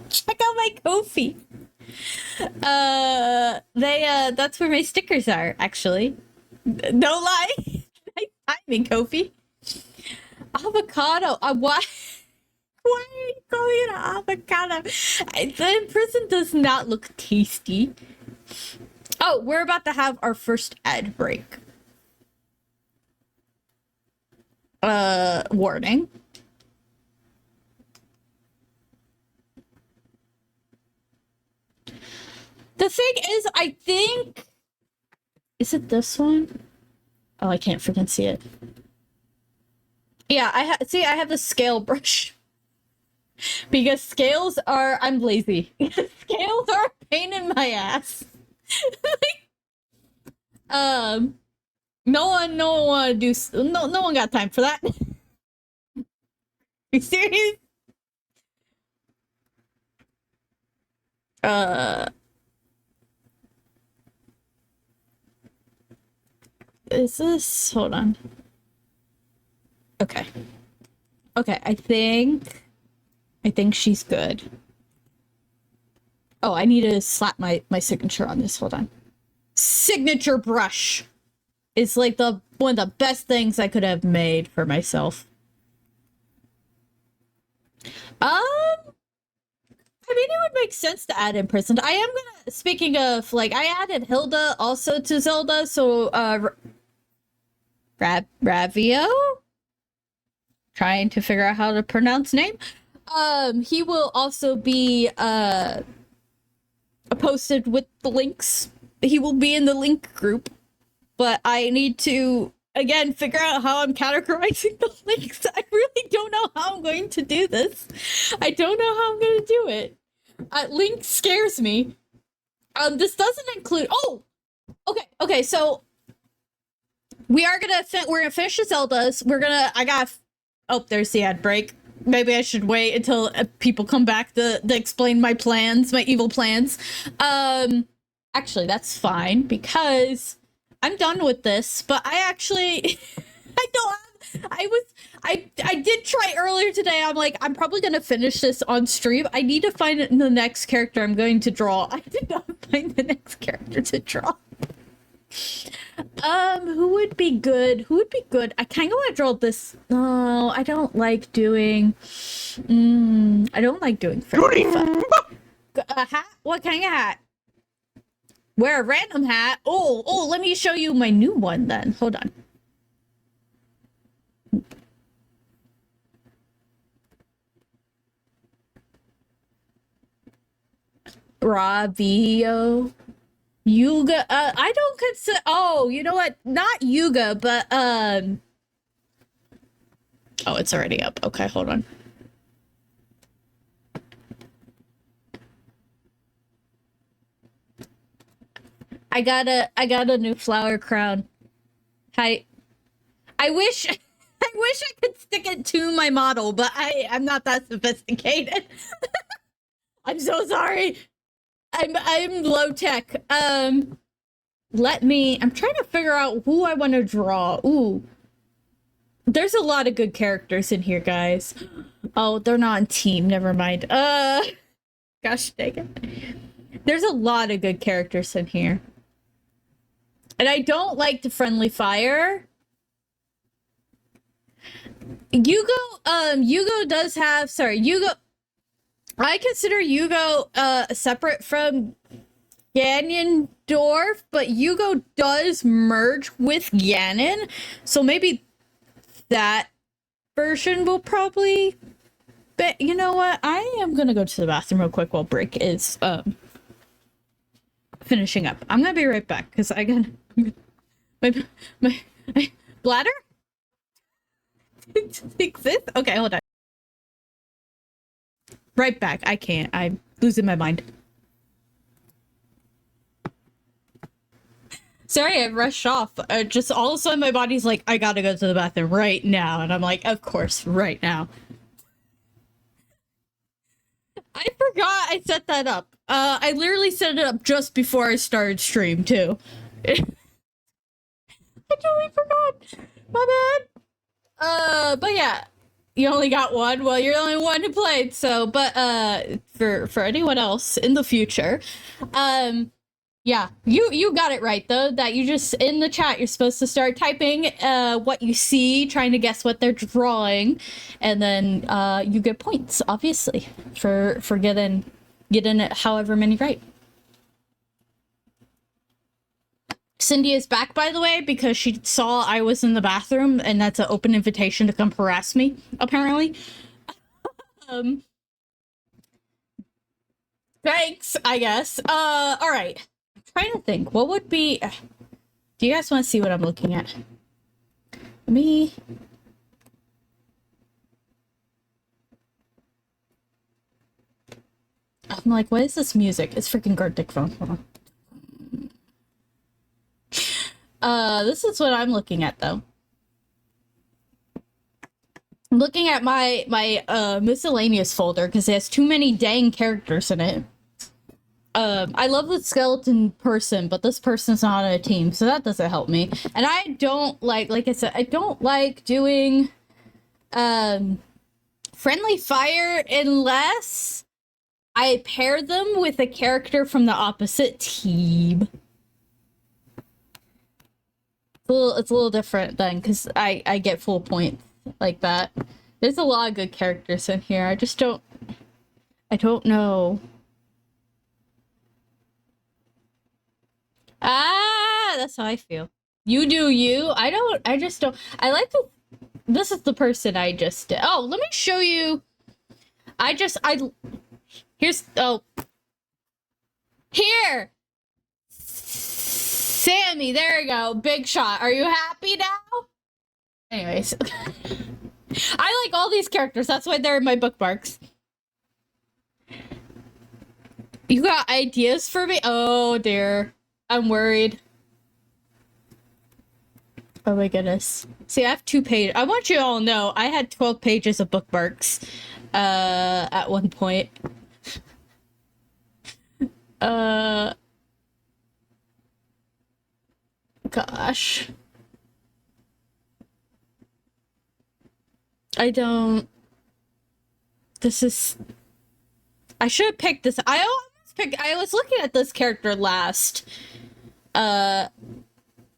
Check out my Ko-fi. That's where my stickers are, actually. No lie. Nice timing, Ko-fi. Avocado. Why? Why are you calling it an avocado? The prison does not look tasty. Oh, we're about to have our first ad break. Warning. The thing is, I think... Is it this one? Oh, I can't freaking see it. Yeah, I have the scale brush. Because scales are... I'm lazy. Scales are a pain in my ass. No one wanna do... No one got time for that. Are you serious? Is this... Hold on. Okay. Okay, I think she's good. Oh, I need to slap my signature on this. Hold on. Signature brush is like one of the best things I could have made for myself. I mean, it would make sense to add imprisoned. I am gonna, speaking of, like, I added Hilda also to Zelda, so, Ravio? Trying to figure out how to pronounce name. He will also be, posted with the links. He will be in the link group, but I need to, again, figure out how I'm categorizing the links. I really don't know how I'm going to do this. I don't know how I'm going to do it. Link scares me. This doesn't include... Oh! Okay, so... we're gonna finish the Zeldas. Oh, there's the ad break. Maybe I should wait until people come back to explain my plans, my evil plans. Actually, that's fine, because I'm done with this, but I actually... I did try earlier today. I'm like, I'm probably gonna finish this on stream. I need to find the next character I'm going to draw. I did not find the next character to draw. Who would be good? I kind of want to draw this. No, I don't like doing... I don't like doing friendly fire. A hat? What kind of hat? Wear a random hat? Oh, let me show you my new one then. Hold on. Bravio. Yuga, I don't consider... Oh, you know what? Not Yuga, but, Oh, it's already up. Okay, hold on. I got a new flower crown. Hi. I wish I could stick it to my model, but I'm not that sophisticated. I'm so sorry. I'm low tech. I'm trying to figure out who I want to draw. Ooh. There's a lot of good characters in here, guys. Oh, they're not on team. Never mind. Gosh dang it. There's a lot of good characters in here. And I don't like the friendly fire. Yugo does have... Sorry, Yugo... I consider Yugo separate from Ganondorf, but Yugo does merge with Ganon, so maybe that version will probably... But you know what? I am gonna go to the bathroom real quick while Brick is finishing up. I'm gonna be right back because I got my bladder exists. Okay, hold on. Right back. I can't. I'm losing my mind. Sorry, I rushed off. Just all of a sudden, my body's like, I gotta go to the bathroom right now, and I'm like, of course, right now. I forgot I set that up. I literally set it up just before I started stream too. I totally forgot. My bad. But yeah, you only got one. Well, you're the only one who played. So, but for anyone else in the future, yeah, you got it right though. That you just in the chat, you're supposed to start typing what you see, trying to guess what they're drawing, and then you get points, obviously, for getting it however many right. Cindy is back, by the way, because she saw I was in the bathroom, and that's an open invitation to come harass me, apparently. Thanks, I guess. All right. I'm trying to think. What would be... Do you guys want to see what I'm looking at? Me... I'm like, what is this music? It's freaking Gartic phone. Hold on. This is what I'm looking at, though. I'm looking at my miscellaneous folder because it has too many dang characters in it. I love the skeleton person, but this person's not on a team, so that doesn't help me. And I don't like I said, I don't like doing friendly fire unless I pair them with a character from the opposite team. It's a little different then, because I get full points like that. There's a lot of good characters in here. I don't know. Ah, that's how I feel. You do you. I just don't. I like the. This is the person I just did. Oh, let me show you. Here's, oh. Here! Sammy, there you go. Big shot. Are you happy now? Anyways. I like all these characters. That's why they're in my bookmarks. You got ideas for me? Oh, dear. I'm worried. Oh my goodness. See, I have 2 pages. I want you all to know I had 12 pages of bookmarks at one point. Gosh. I don't... This is... I should have picked this. I was looking at this character last.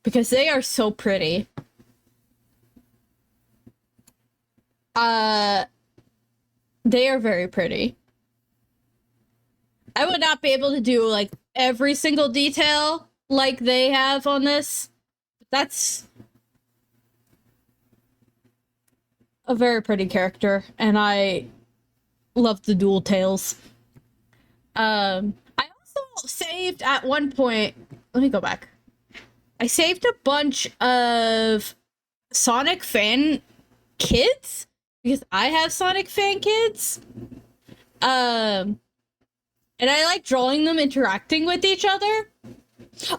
Because they are so pretty. They are very pretty. I would not be able to do, like, every single detail like they have on this. That's a very pretty character, and I love the dual tails. I also saved at one point... Let me go back. I saved a bunch of Sonic fan kids, because I have Sonic fan kids. And I like drawing them interacting with each other.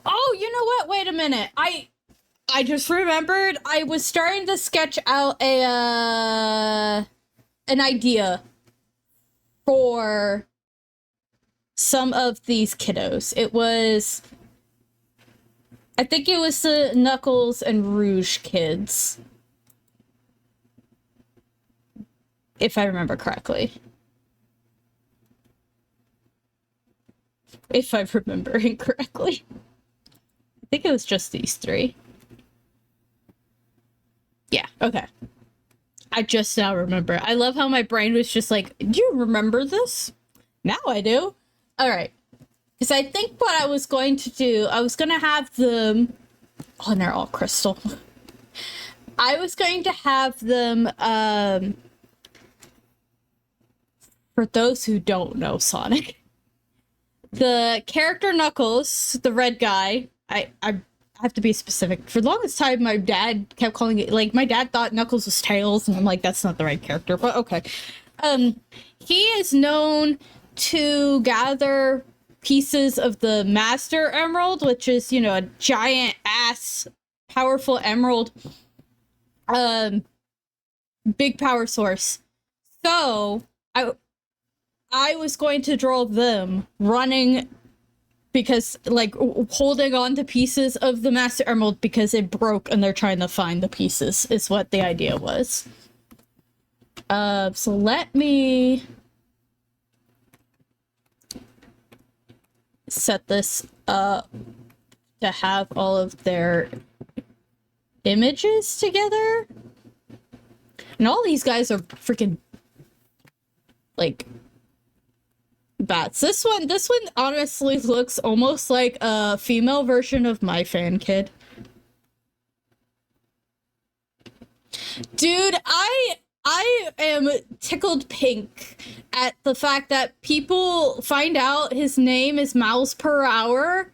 Oh, you know what? Wait a minute. I just remembered I was starting to sketch out an idea for some of these kiddos. I think it was the Knuckles and Rouge kids. If I remember correctly. If I'm remembering correctly. I think it was just these 3. Yeah, okay. I just now remember. I love how my brain was just like, do you remember this? Now I do. Alright. Because I think what I was going to do, I was going to have them... Oh, and they're all crystal. I was going to have them, for those who don't know Sonic, the character Knuckles, the red guy, I have to be specific. For the longest time, my dad kept calling it, like, my dad thought Knuckles was Tails, and I'm like, that's not the right character, but okay. He is known to gather pieces of the Master Emerald, which is, you know, a giant ass powerful emerald. Big power source. So I was going to draw them running because, like, holding on to pieces of the Master Emerald because it broke and they're trying to find the pieces is what the idea was. So let me set this up to have all of their images together. And all these guys are freaking, like, bats. This one honestly looks almost like a female version of my fan kid. Dude, I am tickled pink at the fact that people find out his name is Miles per Hour,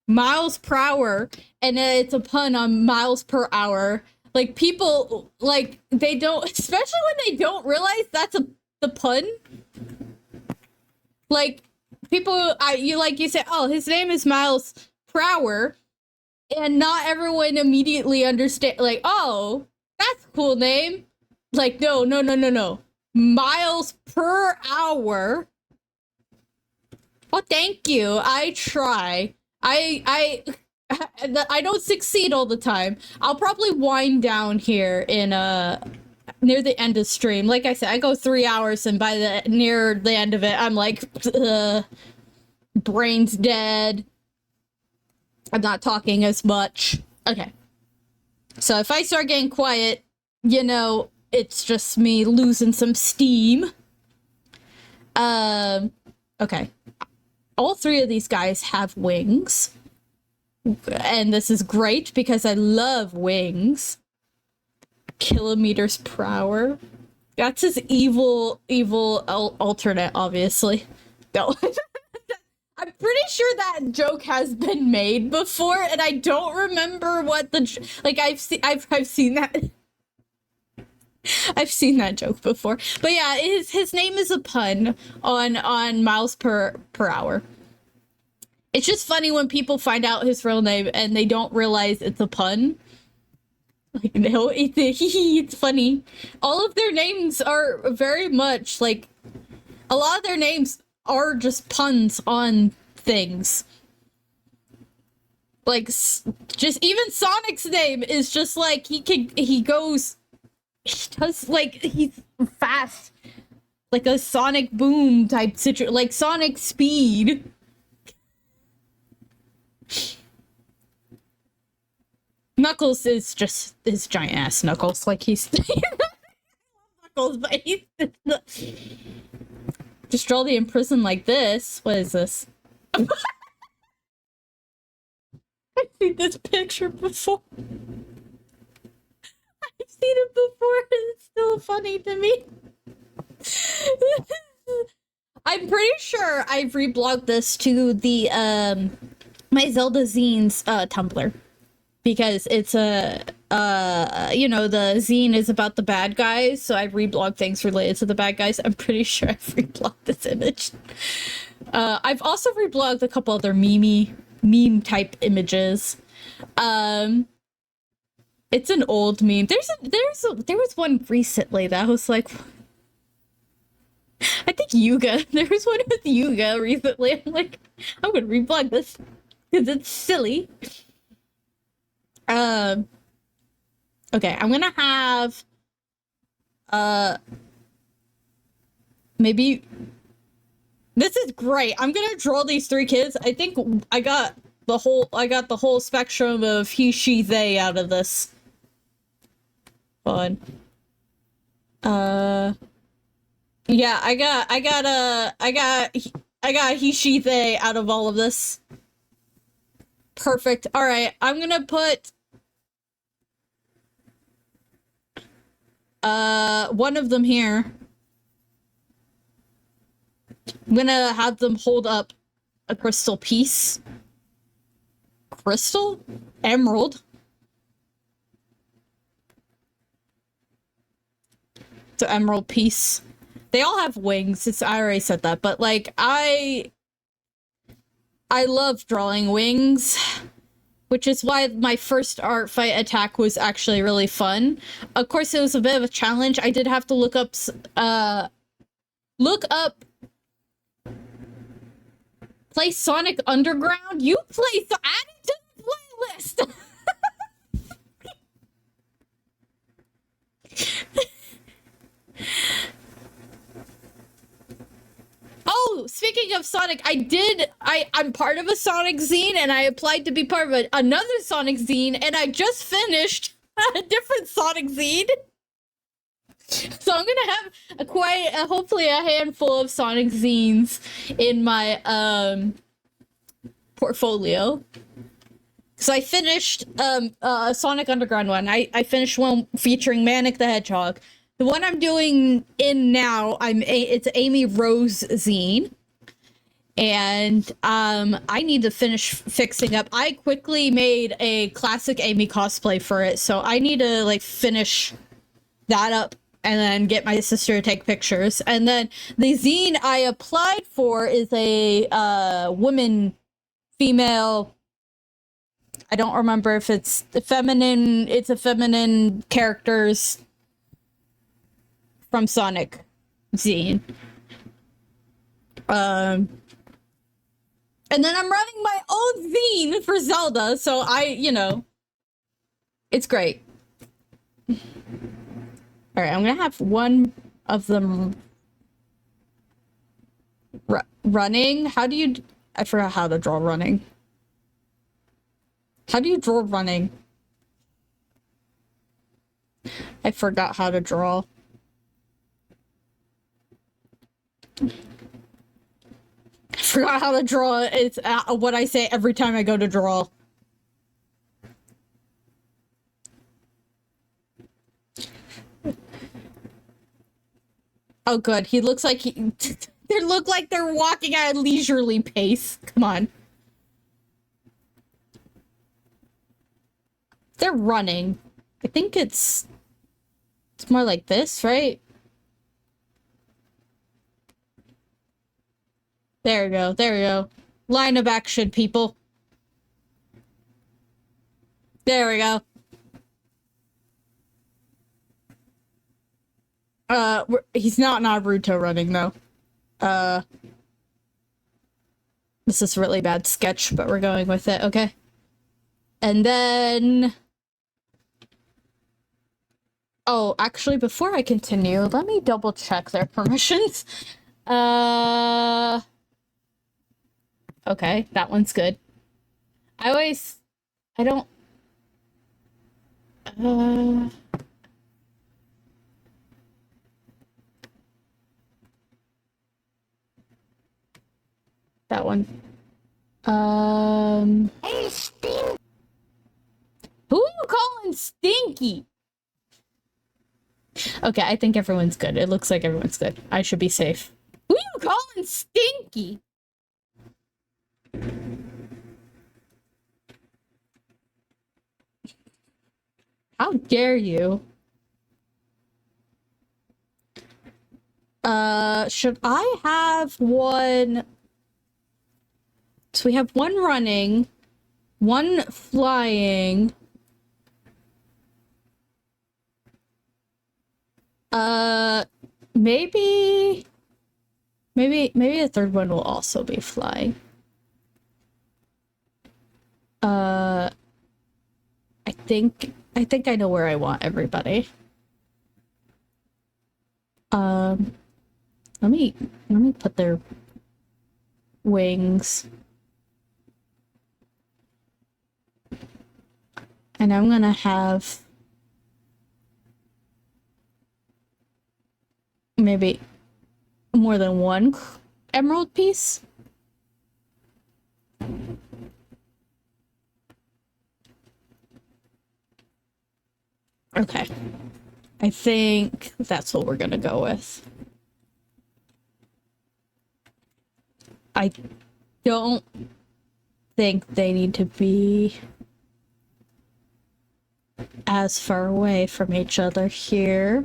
and it's a pun on miles per hour. Like, people, like, they don't, especially when they don't realize that's the pun. Like, people, you say, oh, his name is Miles per Hour, and not everyone immediately understand, like, oh, that's a cool name. Like, no. Miles per hour. Oh, thank you. I try. I don't succeed all the time. I'll probably wind down here in near the end of stream. Like I said, I go 3 hours, and by near the end of it, I'm like, brain's dead. I'm not talking as much. Okay. So if I start getting quiet, you know, it's just me losing some steam. Okay. All three of these guys have wings. And this is great because I love wings. Kilometers per hour. That's his evil alternate, obviously. No. I'm pretty sure that joke has been made before, and I don't remember what the, like, I've seen that. I've seen that joke before. But yeah, his name is a pun on miles per hour. It's just funny when people find out his real name and they don't realize it's a pun. Like, no, it's funny. All of their names are very much, like, a lot of their names are just puns on things. Like, just even Sonic's name is just like, he does, like, he's fast. Like a Sonic Boom type situation, like Sonic Speed. Knuckles is just his giant ass Knuckles, like he's Knuckles, but he's just draw the imprison like this. What is this? I've seen this picture before. I've seen it before, and it's still funny to me. I'm pretty sure I've reblogged this to the my Zelda Zines Tumblr. Because it's you know, the zine is about the bad guys, so I reblog things related to the bad guys. I'm pretty sure I've reblogged this image. I've also reblogged a couple other meme type images. It's an old meme. There was one recently that was like, I think Yuga. There was one with Yuga recently. I'm like, I'm gonna reblog this because it's silly. Okay, I'm gonna have, maybe, this is great. I'm gonna draw these three kids. I think I got the whole spectrum of he, she, they out of this. Fun. Yeah, I got he, she, they out of all of this. Perfect. All right, I'm gonna put one of them here. I'm gonna have them hold up a crystal piece. Crystal? Emerald. It's an emerald piece. They all have wings. I already said that, but like I love drawing wings, which is why my first art fight attack was actually really fun. Of course, it was a bit of a challenge. I did have to look up play Sonic Underground. You play add it to the playlist. Oh, speaking of Sonic, I'm part of a Sonic zine, and I applied to be part of another Sonic zine, and I just finished a different Sonic zine. So I'm gonna have hopefully a handful of Sonic zines in my portfolio. So I finished a Sonic Underground one. I finished one featuring Manic the Hedgehog. The one I'm doing now, it's Amy Rose zine. And I need to finish fixing up. I quickly made a classic Amy cosplay for it, so I need to like finish that up and then get my sister to take pictures. And then the zine I applied for is a female. I don't remember if it's a feminine characters from Sonic zine. And then I'm running my own zine for Zelda, so it's great. Alright, I'm gonna have one of them running. I forgot how to draw running. How do you draw running? I forgot how to draw. I forgot how to draw. It's what I say every time I go to draw. Oh, good. He looks like they look like they're walking at a leisurely pace. Come on. They're running. I think it's more like this, right? There we go. There we go. Line of action, people. There we go. He's not Naruto running, though. This is a really bad sketch, but we're going with it, okay? And then... Oh, actually, before I continue, let me double check their permissions. Okay, that one's good. I don't... That one. Hey, Stink! Who are you calling Stinky? Okay, I think everyone's good. It looks like everyone's good. I should be safe. Who are you calling Stinky? How dare you? Should I have one? So we have one running, one flying. Maybe a third one will also be flying. I think I know where I want everybody. Let me put their wings. And I'm gonna have maybe more than one emerald piece. Okay. I think that's what we're gonna go with. don't think they need to be as far away from each other here.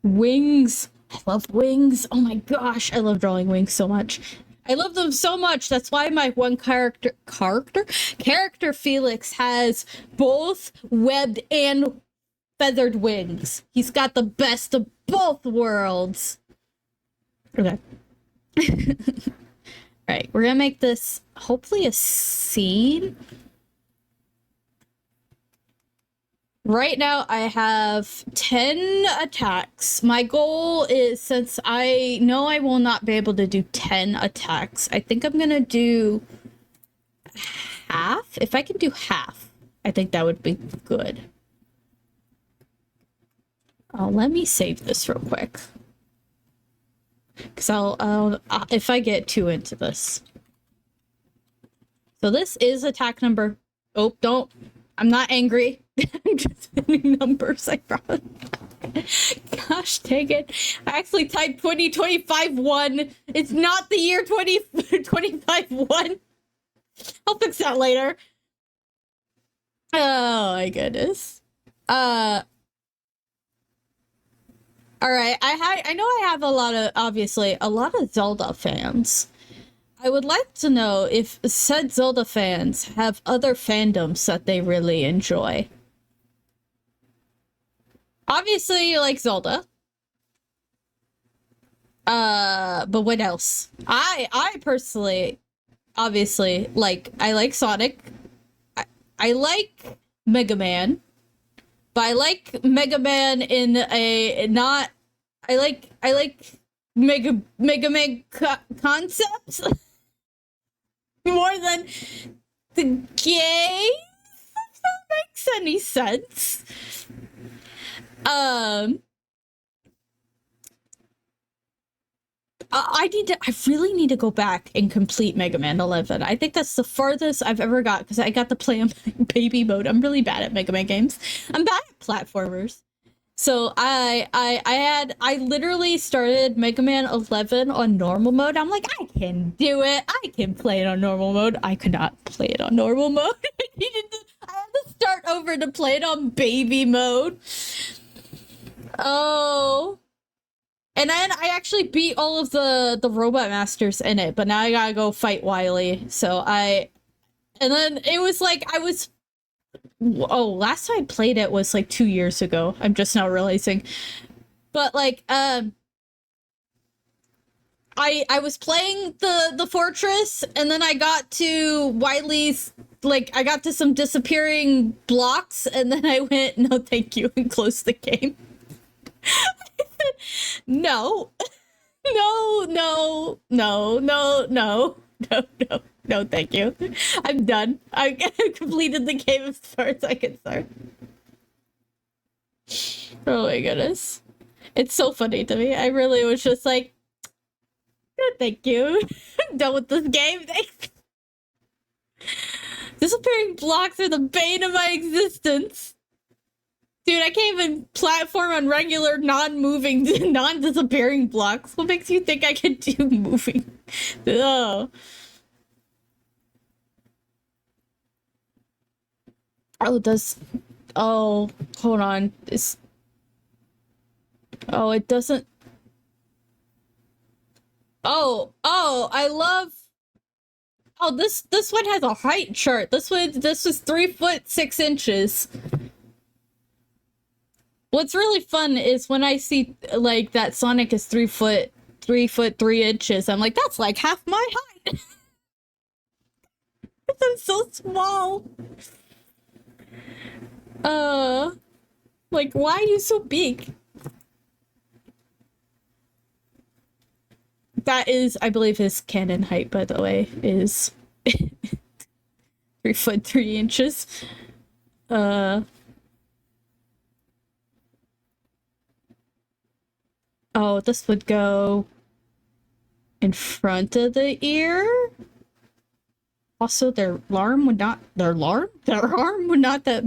Wings. I love wings. Oh my gosh, I love drawing wings so much. I love them so much. That's why my one character Felix has both webbed and feathered wings. He's got the best of both worlds. Okay. Alright, we're gonna make this hopefully a scene. Right now, I have 10 attacks. My goal is, since I know I will not be able to do 10 attacks, I think I'm gonna do half. If I can do half, I think that would be good. Let me save this real quick. Because I'll if I get too into this. So this is attack number... Oh, don't... I'm not angry. I'm just hitting numbers, I promise. Gosh dang it. I actually typed 2025-1. It's not the year 2025-1. I'll fix that later. Oh my goodness. Alright, I know I have obviously a lot of Zelda fans. I would like to know if said Zelda fans have other fandoms that they really enjoy. Obviously, you like Zelda. But what else? I personally, obviously, I like Sonic. I like Mega Man. But I like Mega Man in a not... I like Mega Man concepts more than the game. If that makes any sense. I really need to go back and complete Mega Man 11. I think that's the farthest I've ever got because I got to play on baby mode. I'm really bad at Mega Man games. I'm bad at platformers. So I literally started Mega Man 11 on normal mode. I'm like, I can do it. I can play it on normal mode. I could not play it on normal mode. I had to start over to play it on baby mode. Oh. And then I actually beat all of the robot masters in it, but now I gotta go fight Wily. And then it was like, last time I played it was like 2 years ago. I'm just now realizing. But I was playing the fortress, and then I got to Wily's, I got to some disappearing blocks, and then I went, no thank you, and closed the game. No. No, thank you. I'm done. I completed the game as far as I can start. Oh my goodness. It's so funny to me. I really was just like, no, thank you. I'm done with this game. Thanks. Disappearing blocks are the bane of my existence. Dude, I can't even platform on regular non-moving, non-disappearing blocks. What makes you think I can do moving? Oh. Oh, oh, hold on. Oh, it doesn't... Oh, I love... Oh, this one has a height chart. This was 3 foot 6 inches. What's really fun is when I see that Sonic is 3 foot 3 inches. I'm like, that's like half my height. I'm so small. Why are you so big? That is, I believe, his canon height, by the way, is 3 foot 3 inches. Oh, this would go in front of the ear. Also, their arm would not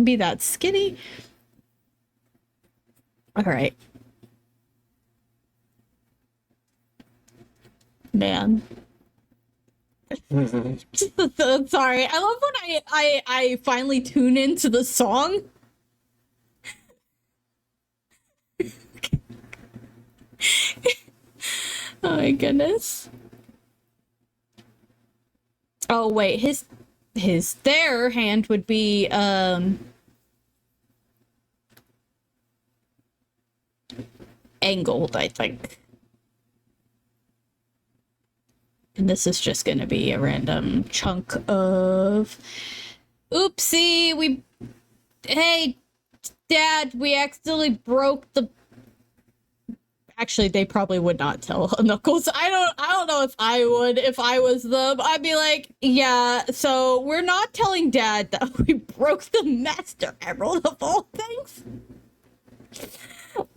be that skinny. All right. Man. Sorry. I love when I finally tune into the song. Oh my goodness. Oh wait, their hand would be angled, I think. And this is just gonna be a random chunk of oopsie, hey Dad, we accidentally broke the. Actually, they probably would not tell Knuckles. I don't know if I would. If I was them, I'd be like, yeah, so we're not telling Dad that we broke the Master Emerald of all things.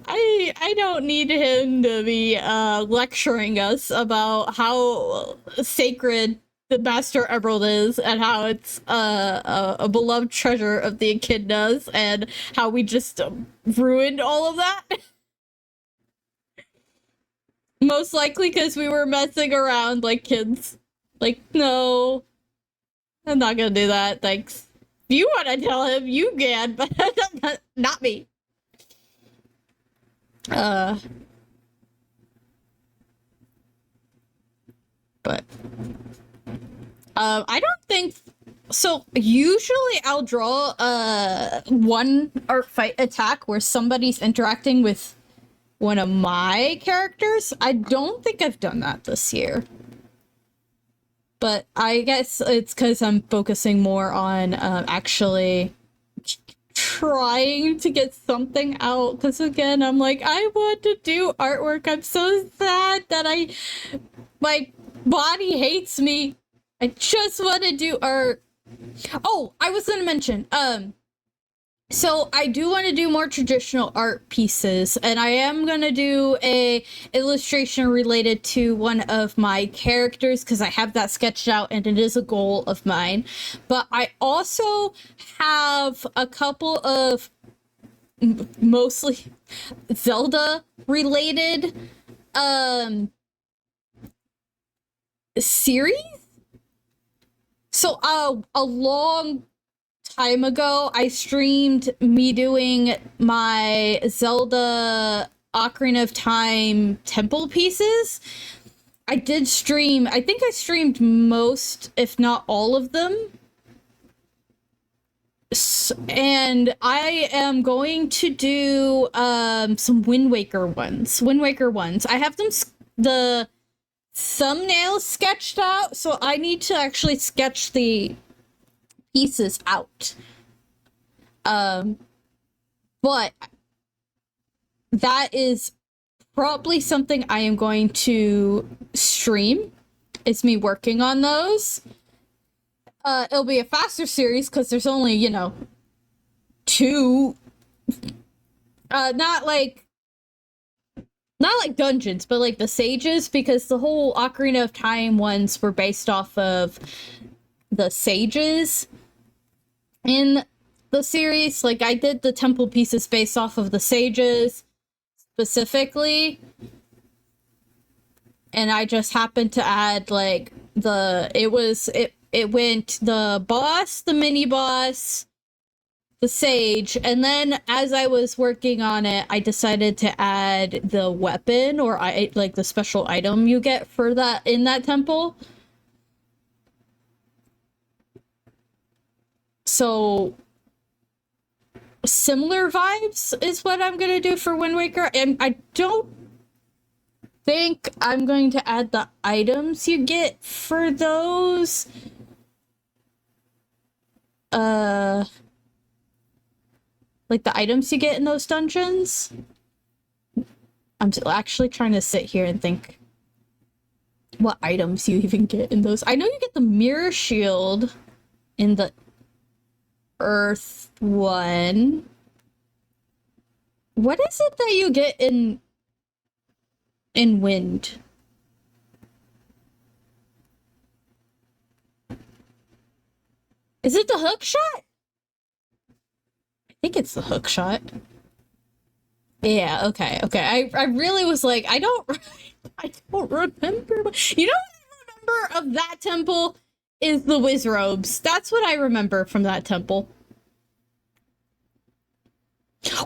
I don't need him to be lecturing us about how sacred the Master Emerald is and how it's a beloved treasure of the echidnas and how we just ruined all of that. Most likely because we were messing around like kids. Like, no, I'm not gonna do that, thanks. If you want to tell him, you can, but not me. But I don't think so. Usually I'll draw one ArtFight attack where somebody's interacting with one of my characters. I don't think I've done that this year. But I guess it's because I'm focusing more on actually trying to get something out. Because again, I'm like, I want to do artwork. I'm so sad that my body hates me. I just want to do art. Oh, I was going to mention, so I do want to do more traditional art pieces, and I am going to do a illustration related to one of my characters because I have that sketched out and it is a goal of mine. But I also have a couple of mostly Zelda related series. So a long time ago, I streamed me doing my Zelda Ocarina of Time temple pieces. I did stream, I think I streamed most, if not all of them. And I am going to do some Wind Waker ones. I have them, the thumbnails sketched out, so I need to actually sketch the pieces out. But that is probably something I am going to stream. It's me working on those. It'll be a faster series because there's only, 2. Not like dungeons, but like the sages, because the whole Ocarina of Time ones were based off of the sages in the series. Like, I did the temple pieces based off of the sages specifically, and I just happened to add like it went the boss, the mini boss, the sage, and then as I was working on it, I decided to add the weapon, or like the special item you get for that in that temple. So similar vibes is what I'm gonna do for Wind Waker, and I don't think I'm going to add the items you get for those. Like the items you get in those dungeons. I'm actually trying to sit here and think what items you even get in those. I know you get the mirror shield in the Earth one. What is it that you get in Wind? Is it the hook shot? I think it's the hook shot. Yeah, okay, okay. I really was like, I don't I don't remember. You know what I remember of that temple is the whiz robes. That's what I remember from that temple.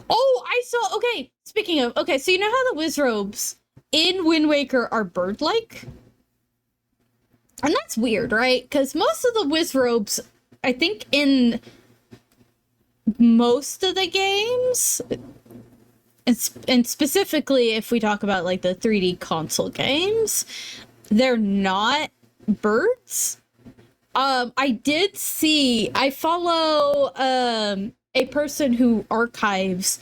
Oh, I saw. Okay, speaking of, okay, so you know how the whiz robes in Wind Waker are bird-like, and that's weird, right? Because most of the whiz robes, I think, in most of the games, and specifically if we talk about like the 3D console games, they're not birds. I did see. I follow a person who archives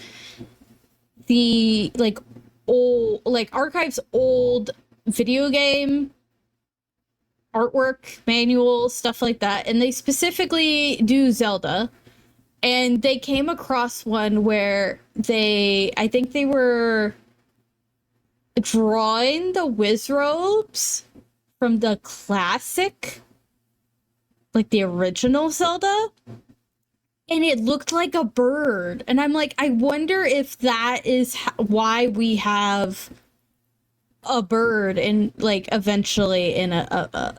the archives old video game artwork manuals, stuff like that, and they specifically do Zelda. And they came across one where I think they were drawing the whiz robes from the classic, like the original Zelda, and it looked like a bird. And I'm like, I wonder if that is why we have a bird in, like, eventually in I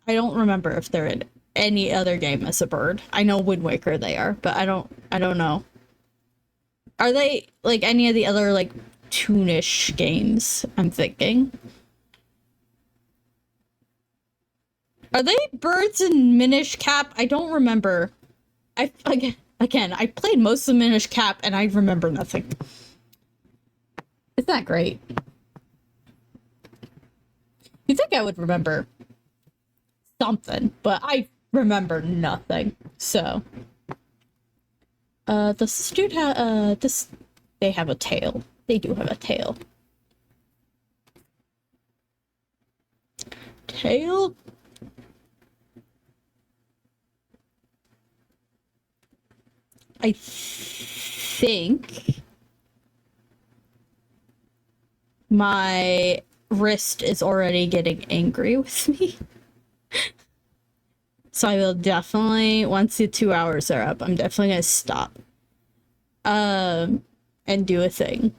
don't remember if they're in any other game as a bird. I know Wind Waker they are, but I don't know. Are they like any of the other like toonish games? I'm thinking. Are they birds in Minish Cap? I don't remember. Again, I played most of Minish Cap and I remember nothing. Isn't that great? You'd think I would remember something, but I remember nothing. So, does the dude have this? They have a tail. They do have a tail. Tail. I think my wrist is already getting angry with me. So I will definitely, once the 2 hours are up, I'm definitely gonna stop. And do a thing.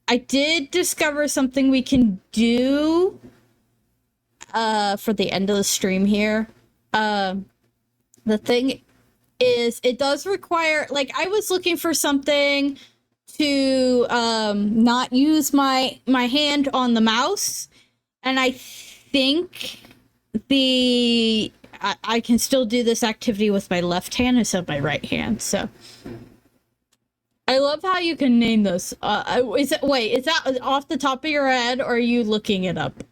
I did discover something we can do for the end of the stream here. The thing is, it does require, like, I was looking for something to not use my hand on the mouse, and I think I can still do this activity with my left hand instead of my right hand. So I love how you can name those. Is that off the top of your head, or are you looking it up?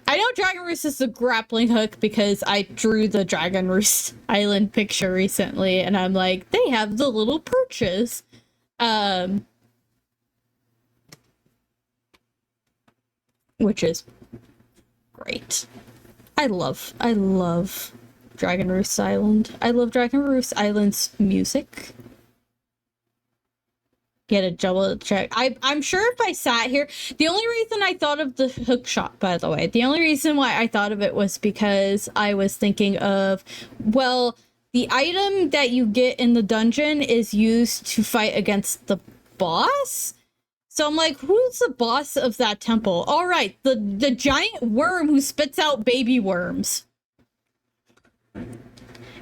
I know Dragon Roost is a grappling hook because I drew the Dragon Roost Island picture recently, and I'm like, they have the little perches. Which is great. I love Dragon Roost Island. I love Dragon Roost Island's music. Get a double check. I'm sure if I sat here, the only reason I thought of the hook shot, by the way, the only reason why I thought of it was because I was thinking of, well, the item that you get in the dungeon is used to fight against the boss. So I'm like, who's the boss of that temple? All right, the giant worm who spits out baby worms.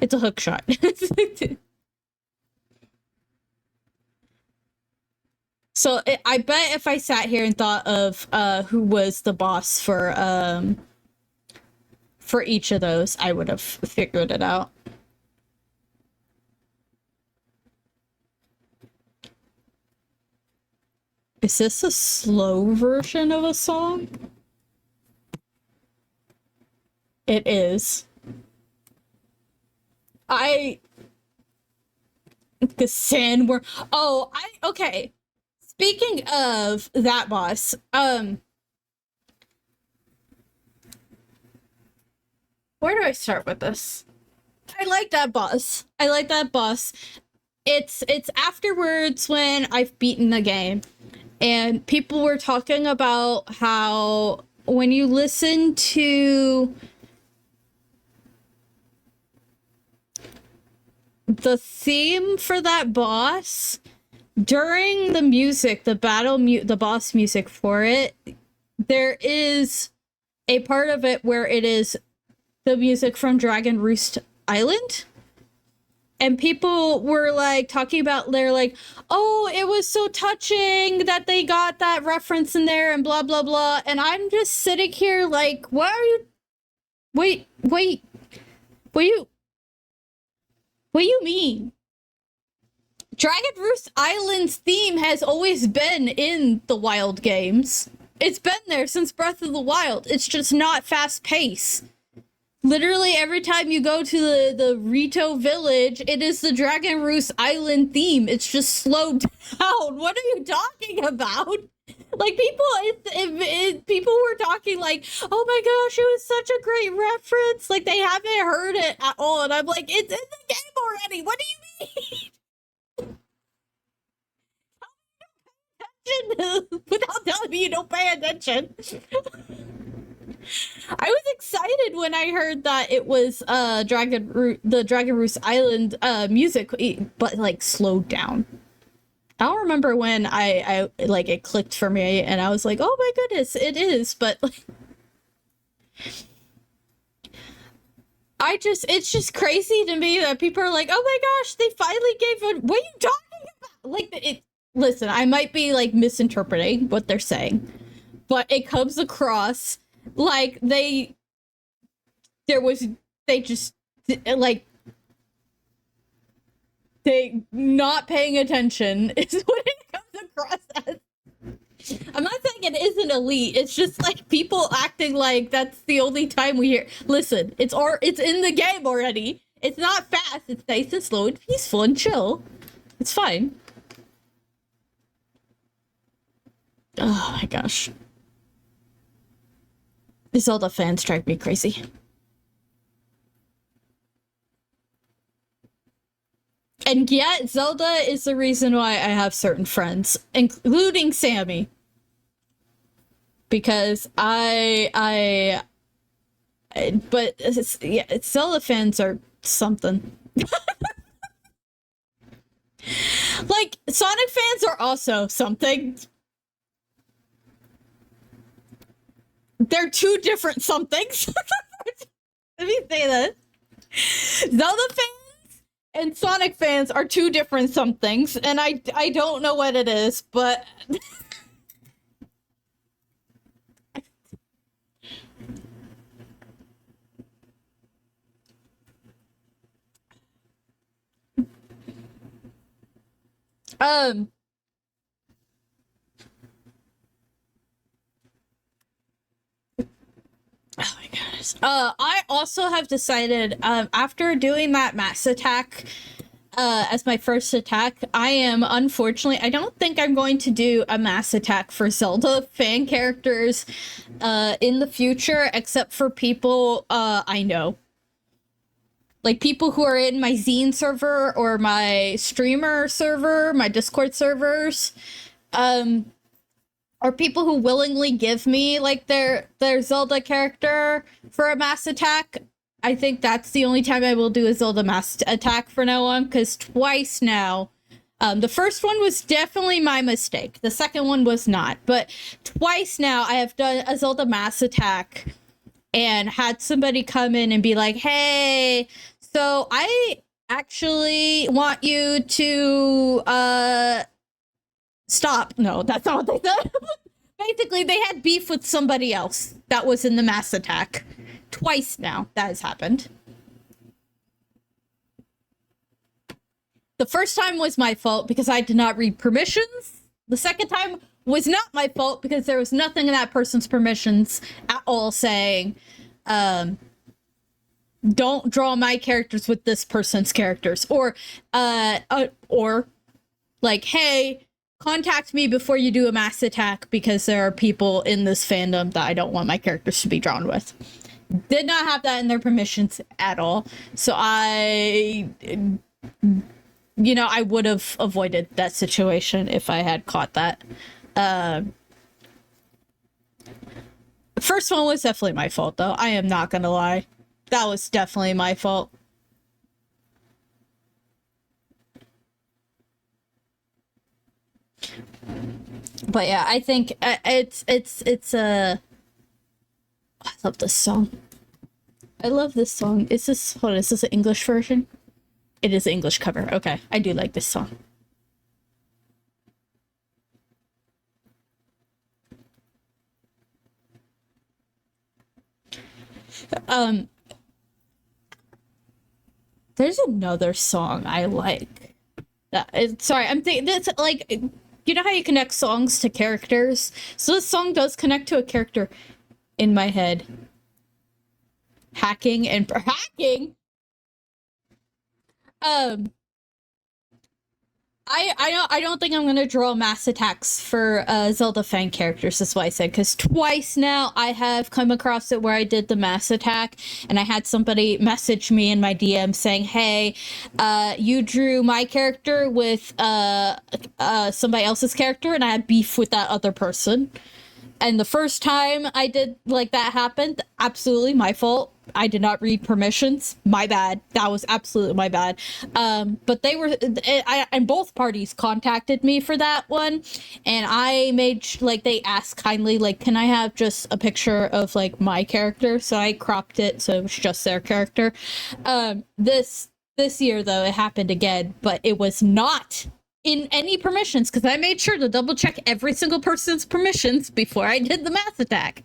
It's a hook shot. So I bet if I sat here and thought of who was the boss for each of those, I would have figured it out. Is this a slow version of a song? It is. The sandworm. Oh, okay. Speaking of that boss, where do I start with this? I like that boss. I like that boss. It's afterwards when I've beaten the game, and people were talking about how when you listen to the theme for that boss, during the music, the the boss music for it, there is a part of it where it is the music from Dragon Roost Island. And people were like talking about, they're like, oh, it was so touching that they got that reference in there and blah, blah, blah. And I'm just sitting here like, what are you? Wait, what do you mean? Dragon Roost Island's theme has always been in the Wild games. It's been there since Breath of the Wild. It's just not fast paced. Literally every time you go to the Rito village, it is the Dragon Roost Island theme. It's just slowed down. What are you talking about? Like, people were talking like, oh my gosh, it was such a great reference. Like, they haven't heard it at all. And I'm like, it's in the game already. What do you mean? Without telling me you don't pay attention. I was excited when I heard that it was the Dragon Roost Island music, but like slowed down. I don't remember when I like it clicked for me and I was like, oh my goodness, it is, but like, it's just crazy to me that people are like, oh my gosh, they finally gave it. What are you talking about? Like, listen, I might be like misinterpreting what they're saying, but it comes across like they not paying attention is what it comes across as. I'm not saying it isn't elite. It's just like people acting like that's the only time we hear. Listen, it's in the game already. It's not fast. It's nice and slow and peaceful and chill. It's fine. Oh my gosh. The Zelda fans drive me crazy. And yet, Zelda is the reason why I have certain friends, including Sammy. Because but Zelda fans are something. Like, Sonic fans are also something. They're two different somethings. Let me say that. Zelda fans and Sonic fans are two different somethings, and I don't know what it is, but oh my goodness. I also have decided, after doing that mass attack, as my first attack, I don't think I'm going to do a mass attack for Zelda fan characters, in the future, except for people, I know. Like, people who are in my Zine server, or my streamer server, my Discord servers, or people who willingly give me like their Zelda character for a mass attack. I think that's the only time I will do a Zelda mass attack from now on, because twice now, the first one was definitely my mistake. The second one was not, but twice now I have done a Zelda mass attack and had somebody come in and be like, hey, so I actually want you to stop. No, that's not what they said. Basically, they had beef with somebody else that was in the mass attack. Twice now that has happened. The first time was my fault because I did not read permissions. The second time was not my fault because there was nothing in that person's permissions at all saying, don't draw my characters with this person's characters, or like, hey, contact me before you do a mass attack because there are people in this fandom that I don't want my characters to be drawn with. Did not have that in their permissions at all. So I would have avoided that situation if I had caught that. First one was definitely my fault, though. I am not gonna lie. That was definitely my fault. But yeah, I think it's I love this song. I love this song. Is this, hold on, is this an English version? It is an English cover. Okay, I do like this song. There's another song I like. Sorry, I'm thinking that's like, you know how you connect songs to characters? So this song does connect to a character in my head. Hacking. Um, I don't think I'm gonna draw mass attacks for Zelda fan characters. That's why I said, because twice now I have come across it where I did the mass attack, and I had somebody message me in my DM saying, "Hey, you drew my character with somebody else's character, and I had beef with that other person." And the first time I did like that happened, absolutely my fault. I did not read permissions. My bad. That was absolutely my bad. But they were, and both parties contacted me for that one, and I made like they asked kindly, like, can I have just a picture of like my character? So I cropped it so it was just their character. This year though, it happened again, but it was not in any permissions, because I made sure to double check every single person's permissions before I did the mass attack.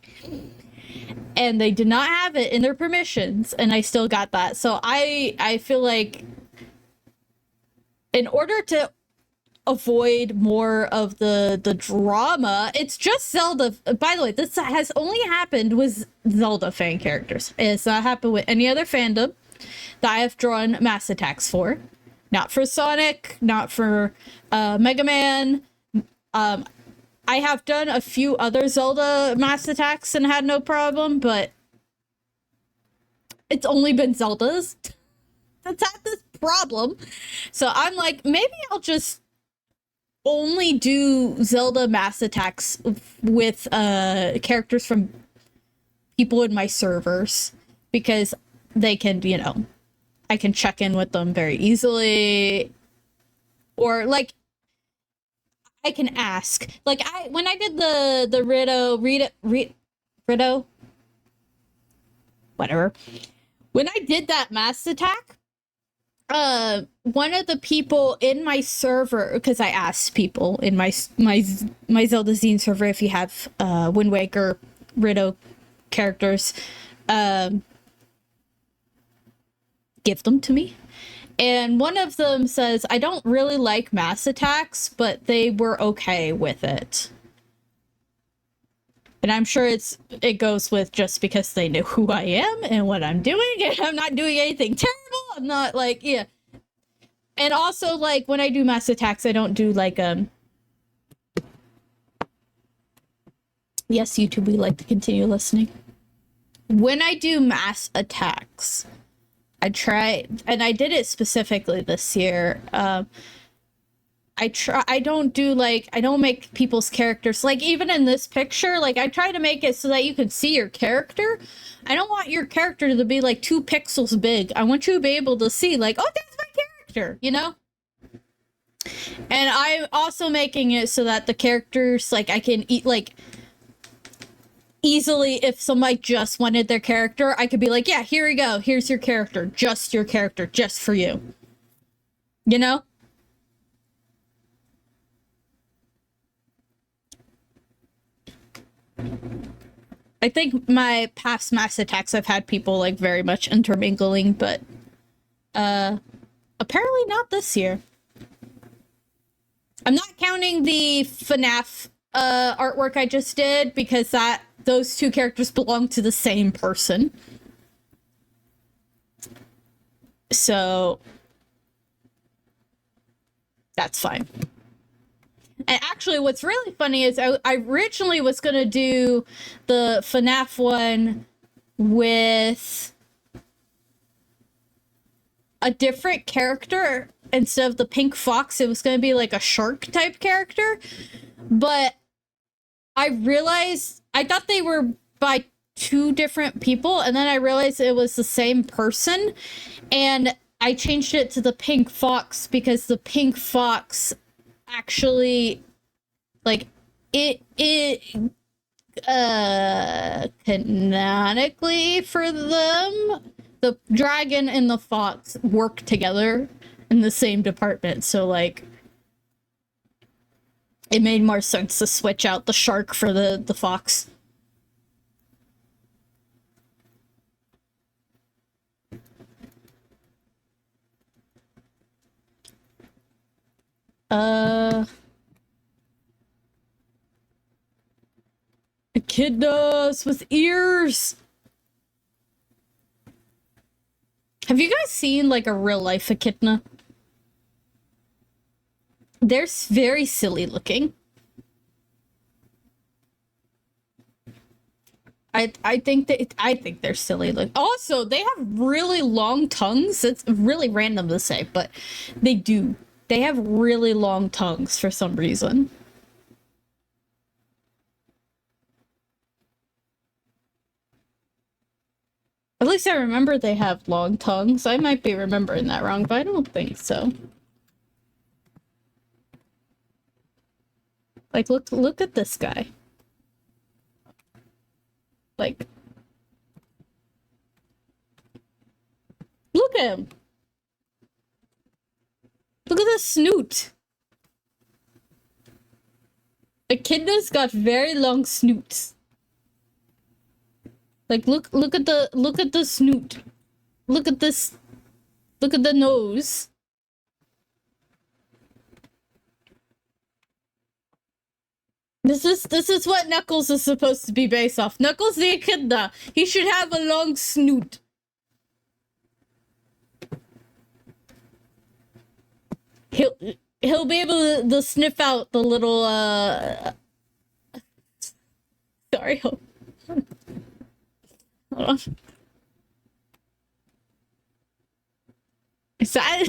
And they did not have it in their permissions, and I still got that. So I feel like in order to avoid more of the drama, it's just Zelda. By the way, this has only happened with Zelda fan characters. It's not happened with any other fandom that I have drawn mass attacks for. Not for Sonic, not for Mega Man. I have done a few other Zelda mass attacks and had no problem, but it's only been Zelda's that's had this problem. So I'm like, maybe I'll just only do Zelda mass attacks with characters from people in my servers, because they can, you know, I can check in with them very easily, or like I can ask. Like when I did the Rito, whatever. When I did that mass attack, one of the people in my server, because I asked people in my Zelda Zine server if you have Wind Waker Rito characters, give them to me. And one of them says, I don't really like mass attacks, but they were okay with it. And I'm sure it goes with just because they know who I am and what I'm doing, and I'm not doing anything terrible. I'm not like, yeah. And also, like, when I do mass attacks, I don't do like yes, YouTube, we like to continue listening. When I do mass attacks, I try, and I did it specifically this year. I don't do like, I don't make people's characters, like even in this picture, like I try to make it so that you can see your character. I don't want your character to be like 2 pixels big. I want you to be able to see like, oh, that's my character, you know? And I'm also making it so that the characters, like I can eat like easily, if somebody just wanted their character, I could be like, yeah, here we go. Here's your character, just for you. You know? I think my past mass attacks, I've had people like very much intermingling, but apparently not this year. I'm not counting the FNAF artwork I just did, because those 2 characters belong to the same person. So that's fine. And actually, what's really funny is I originally was going to do the FNAF one with a different character. Instead of the pink fox, it was going to be like a shark type character. But I realized, I thought they were by 2 different people, and then I realized it was the same person. And I changed it to the pink fox because the pink fox actually, like, it canonically for them, the dragon and the fox work together in the same department, so like it made more sense to switch out the shark for the fox. Echidnas with ears. Have you guys seen like a real life echidna? They're very silly looking. I think they're silly. Like also, they have really long tongues. It's really random to say, but they do. They have really long tongues for some reason. At least I remember they have long tongues. I might be remembering that wrong, but I don't think so. Like, look at this guy. Like, look at him. Look at the snoot. Echidna's got very long snoots. Like, look at the snoot. Look at this. Look at the nose. This is what Knuckles is supposed to be based off. Knuckles the Echidna. He should have a long snoot. He'll be able to sniff out the little sorry, hold on. Is that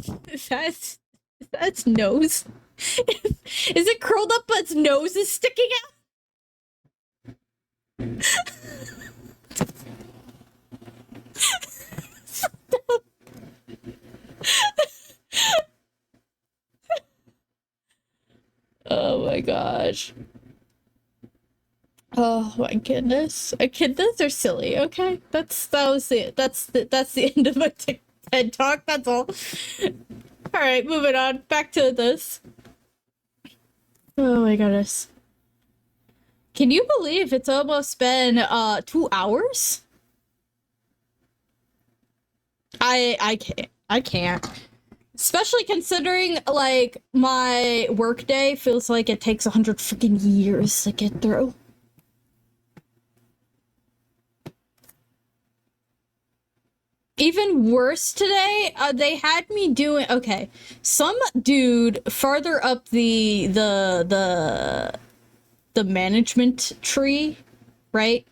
its nose? Is it curled up but its nose is sticking out? Oh my gosh. Oh my goodness. Echidnas are silly, okay? That's the end of my TED talk, that's all. Alright, moving on. Back to this. Oh my goodness. Can you believe it's almost been 2 hours? I can't. Especially considering like my workday feels like it takes 100 freaking years to get through. Even worse today, they had me doing okay. Some dude farther up the management tree, right?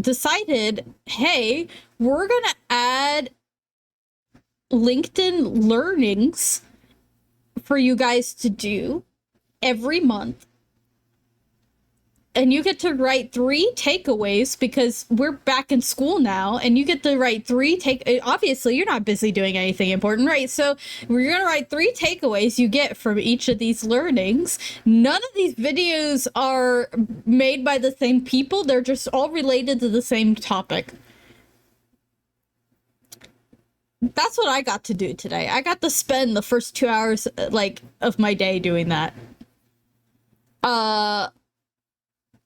Decided, hey, we're gonna add LinkedIn learnings for you guys to do every month. And you get to write 3 takeaways because we're back in school now, and you get to write 3 obviously you're not busy doing anything important, right? So we're gonna write 3 takeaways you get from each of these learnings. None of these videos are made by the same people, they're just all related to the same topic. That's what I got to do today. I got to spend the first 2 hours like of my day doing that.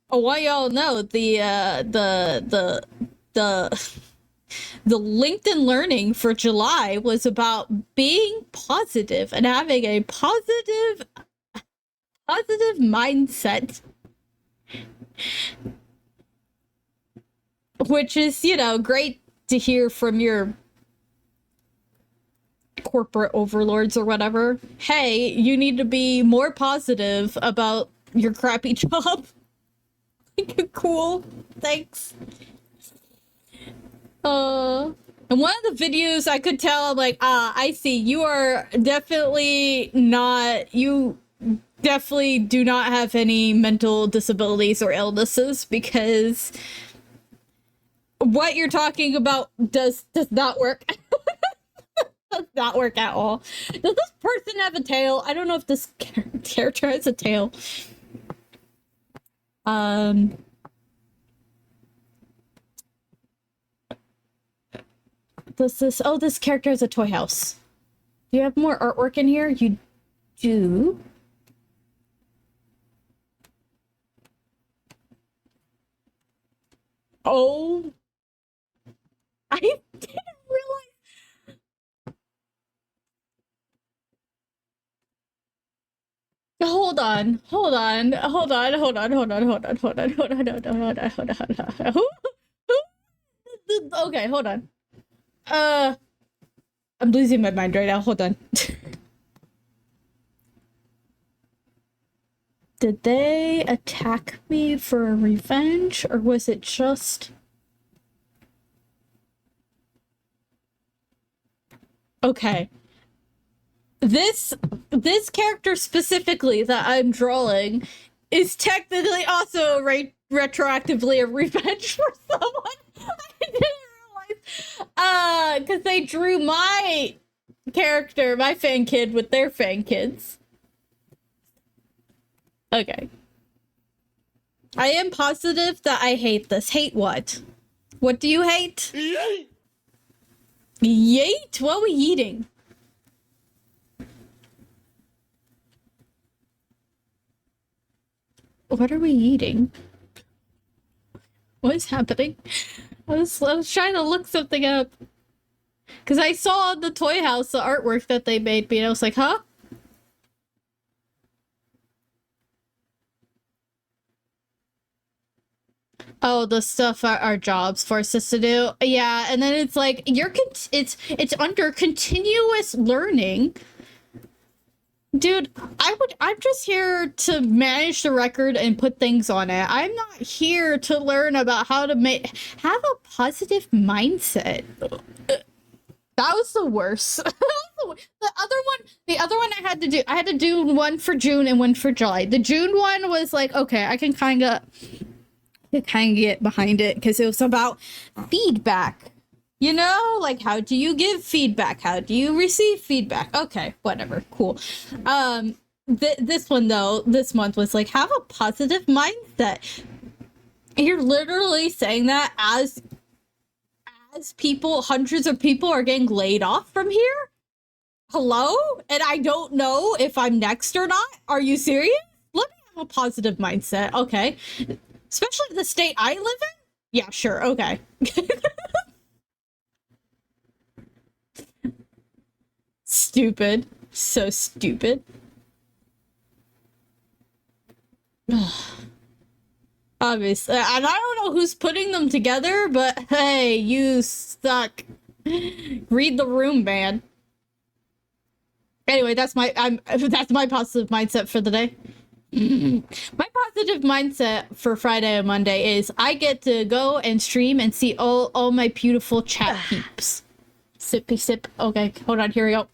Oh, well, y'all know the LinkedIn learning for July was about being positive and having a positive mindset, which is, you know, great to hear from your corporate overlords or whatever. Hey, you need to be more positive about your crappy job. Cool, thanks. And one of the videos I could tell, I'm like, I see, you are definitely not, you definitely do not have any mental disabilities or illnesses, because what you're talking about does not work. Does not work at all. Does this person have a tail? I don't know if this character has a tail. Um, this character has a toy house. Do you have more artwork in here? You do. Oh, I didn't realize. Hold on, hold on, hold on, hold on, hold on, hold on, hold on, hold on, hold on, hold on, hold on, hold on. Okay, hold on. Uh, I'm losing my mind right now. Hold on. Did they attack me for revenge, or was it just... Okay. This character specifically that I'm drawing is technically also retroactively a revenge for someone. I didn't realize. Because they drew my character, my fan kid, with their fan kids. Okay. I am positive that I hate this. Hate what? What do you hate? Yeet! Yeet? What are we eating? What are we eating? What is happening? I was trying to look something up. Because I saw the toy house, the artwork that they made me, and I was like, huh? Oh, the stuff our jobs force us to do. Yeah, and then it's like, it's under continuous learning. Dude, I'm just here to manage the record and put things on it. I'm not here to learn about how to have a positive mindset. That was the worst. The other one I had to do one for June and one for July. The June one was like, okay, I can kind of get behind it because it was about feedback. You know, like, how do you give feedback? How do you receive feedback? Okay, whatever, cool. This one though, this month was like, have a positive mindset. You're literally saying that as people, hundreds of people are getting laid off from here. Hello, and I don't know if I'm next or not. Are you serious? Let me have a positive mindset, okay? Especially the state I live in. Yeah, sure, okay. Stupid. So stupid. Obviously. And I don't know who's putting them together, but hey, you suck. Read the room, man. Anyway, that's my positive mindset for the day. My positive mindset for Friday and Monday is I get to go and stream and see all my beautiful chat peeps. Sippy sip. Okay, hold on, here we go.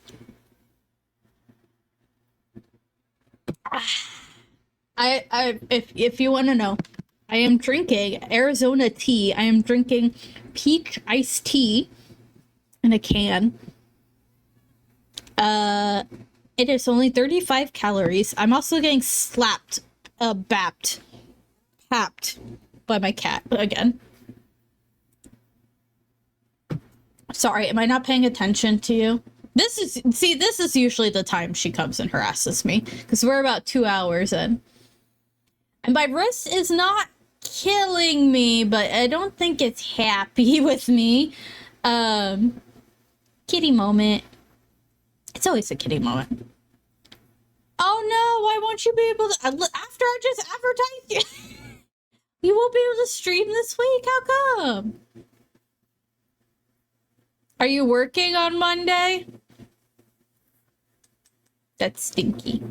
If you want to know, I am drinking Arizona tea. I am drinking peach iced tea in a can. It is only 35 calories. I'm also getting papped by my cat again. Sorry, am I not paying attention to you? This is usually the time she comes and harasses me because we're about 2 hours in. And my wrist is not killing me, but I don't think it's happy with me. Kitty moment. It's always a kitty moment. Oh no, why won't you be able to... After I just advertised you... You won't be able to stream this week? How come? Are you working on Monday? That's stinky.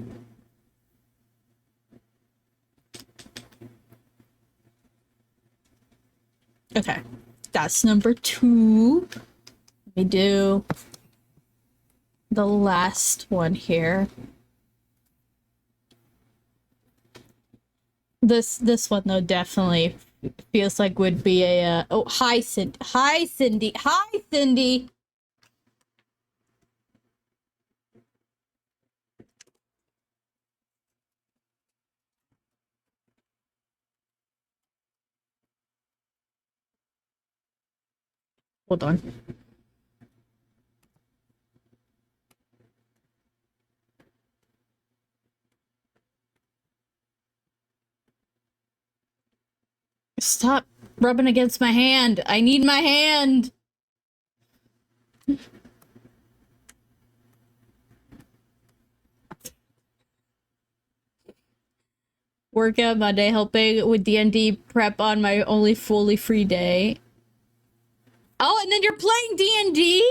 Okay, that's number 2. Let me do the last one here. This one though definitely feels like would be a oh, hi Cindy. Hi Cindy. Hi Cindy. Hold on. Stop rubbing against my hand. I need my hand. Workout Monday, helping with D&D prep on my only fully free day. Oh, and then you're playing D&D?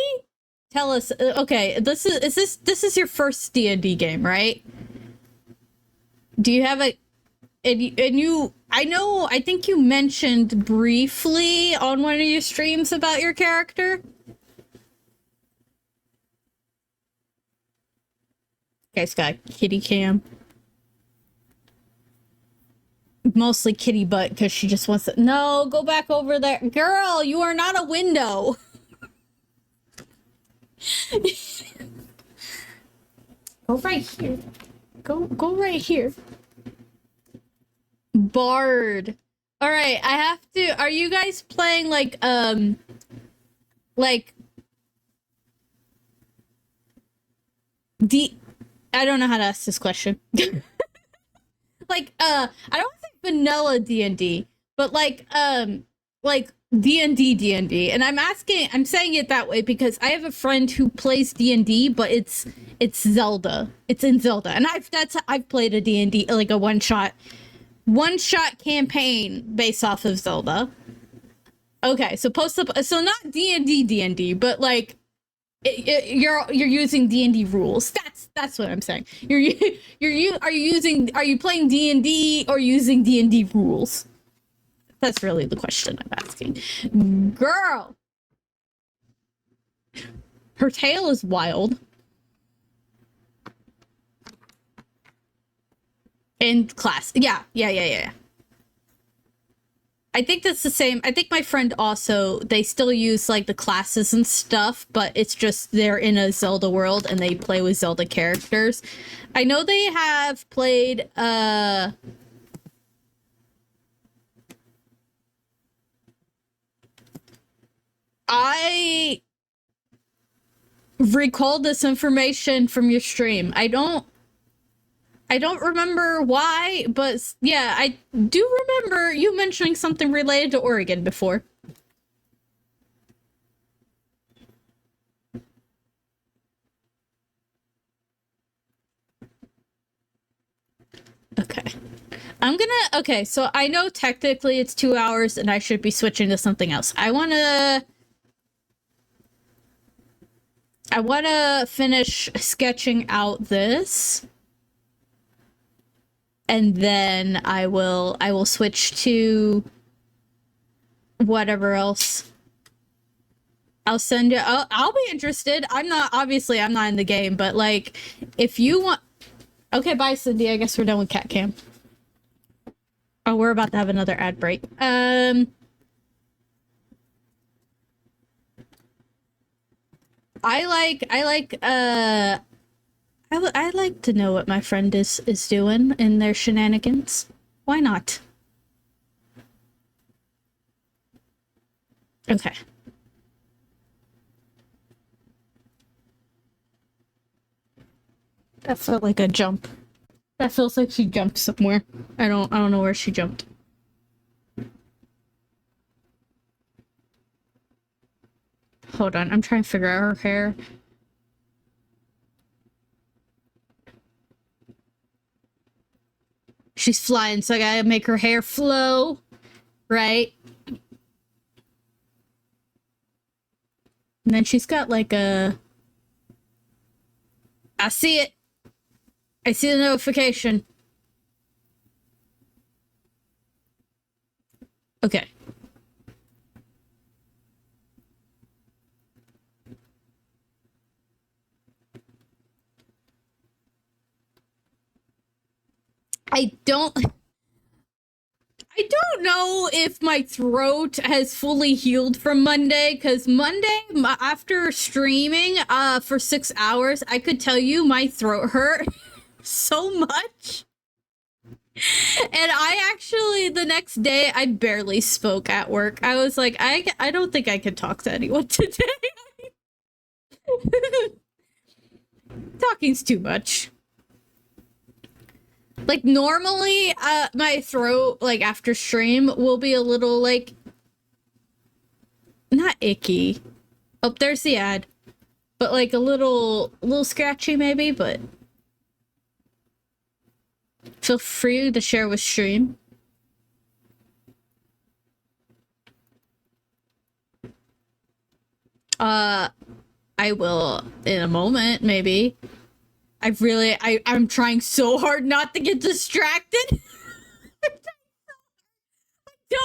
Tell us. Okay, this is your first D&D game, right? Do you have a and you I think you mentioned briefly on one of your streams about your character? Guy's got kitty cam. Mostly kitty butt because she just wants to. No, go back over there. Girl, you are not a window. Go right here. Go right here. Bard. All right, I have to. Are you guys playing like I don't know how to ask this question. Like I don't think vanilla D&D, but like D&D, and I'm saying it that way because I have a friend who plays D&D, but it's Zelda. It's in Zelda, and I've played a D&D, like a one shot campaign based off of Zelda. Okay, so so not D&D, but like you're using D&D rules. That's what I'm saying. Are you playing D&D or using D&D rules? That's really the question I'm asking. Girl, her tail is wild. In class. Yeah. I think that's the same. I think my friend also, they still use like the classes and stuff, but it's just they're in a Zelda world and they play with Zelda characters. I know they have played I recalled this information from your stream. I don't remember why, but yeah, I do remember you mentioning something related to Oregon before. Okay. Okay, so I know technically it's 2 hours and I should be switching to something else. I wanna finish sketching out this. And then I will switch to whatever else. I'll send you. I'll be interested. I'm not in the game, but like, if you want. Okay, bye, Cindy. I guess we're done with cat cam. Oh, we're about to have another ad break. I like to know what my friend is doing in their shenanigans. Why not? Okay. That felt like a jump. That feels like she jumped somewhere. I don't know where she jumped. Hold on, I'm trying to figure out her hair. She's flying, so I gotta make her hair flow, right? And then she's got like a... I see it. I see the notification. Okay. I don't know if my throat has fully healed from Monday, because Monday, after streaming for 6 hours, I could tell you my throat hurt so much. And And I actually, the next day, I barely spoke at work. I was like, I don't think I can talk to anyone today. Talking's too much. Like, normally, my throat, like, after stream will be a little, like, not icky. Oh, there's the ad. But, like, a little scratchy, maybe, but feel free to share with stream. I will in a moment, maybe. I'm trying so hard not to get distracted. It's so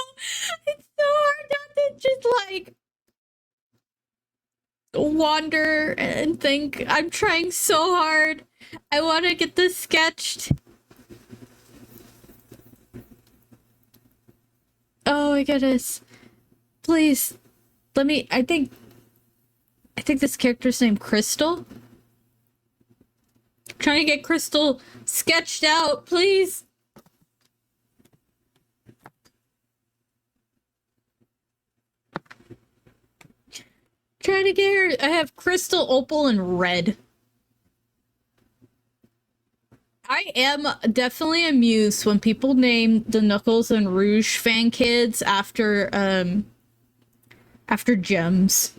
hard not to just, like, wander and think. I'm trying so hard. I want to get this sketched. Oh my goodness. Please. Let me, I think this character's named Crystal. I'm trying to get Crystal sketched out, please. Trying to get her. I have Crystal, Opal, and Red. I am definitely amused when people name the Knuckles and Rouge fan kids after gems.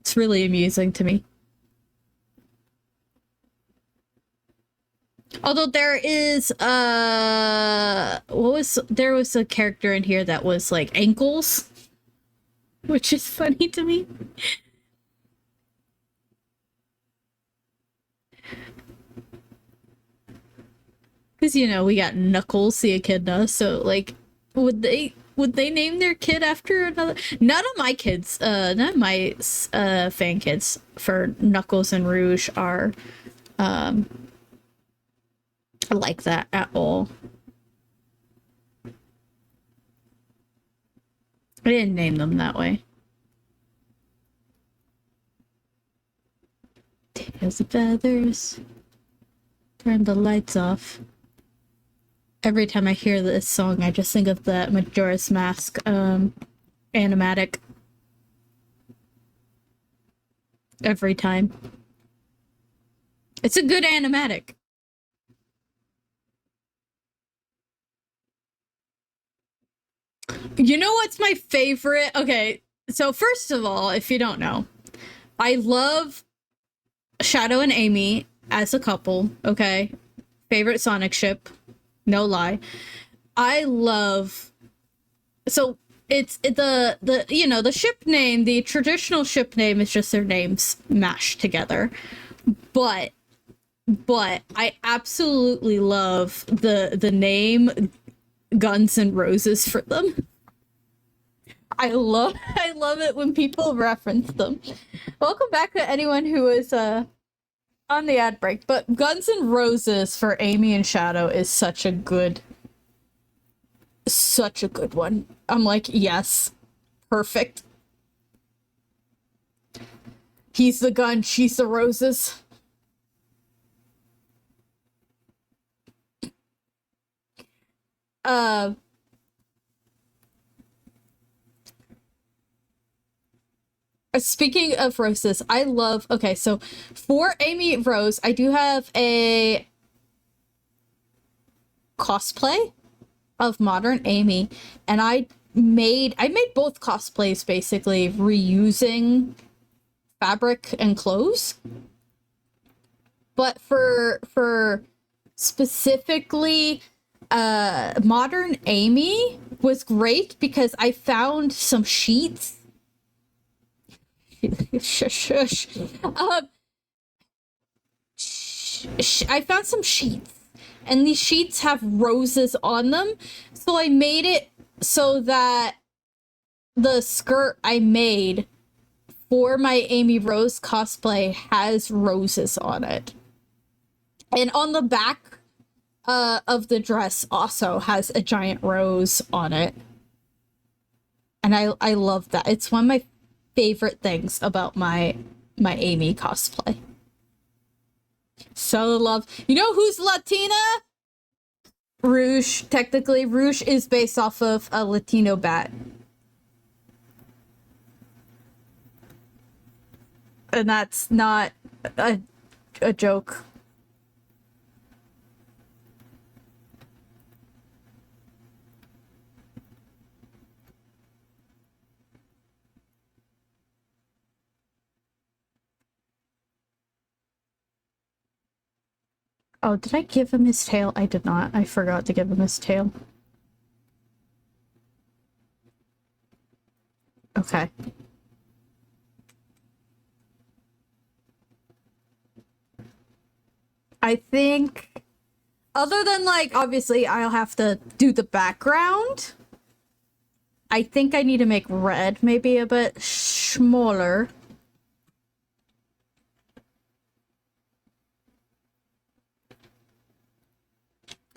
It's really amusing to me. Although there is there was a character in here that was like ankles, which is funny to me. Because, you know, we got Knuckles, the echidna, so, like, would they name their kid after another? None of my kids, none of my fan kids for Knuckles and Rouge are like that at all. I didn't name them that way. Tails and feathers. Turn the lights off. Every time I hear this song, I just think of the Majora's Mask animatic. Every time. It's a good animatic. You know what's my favorite? Okay, so first of all, if you don't know, I love Shadow and Amy as a couple, okay? Favorite Sonic ship. No lie. I love, so it's the you know, the ship name, the traditional ship name is just their names mashed together. But I absolutely love the name Guns N' Roses for them. I love it when people reference them. Welcome back to anyone who is on the ad break, but Guns N' Roses for Amy and Shadow is such a good one. I'm like, yes, perfect. He's the gun, she's the roses. Speaking of roses, I love, okay, so for Amy Rose, I do have a cosplay of modern Amy, and I made both cosplays basically reusing fabric and clothes. But for specifically modern Amy was great because I found some sheets. Shush. I found some sheets, and these sheets have roses on them, so I made it so that the skirt I made for my Amy Rose cosplay has roses on it. And on the back of the dress also has a giant rose on it. And I love that. It's one of my favorite things about my Amy cosplay. So love. You know who's Latina? Rouge, technically, Rouge is based off of a Latino bat. And that's not a joke. Oh, did I give him his tail? I did not. I forgot to give him his tail. Okay. I think, other than, like, obviously I'll have to do the background, I think I need to make red maybe a bit smaller.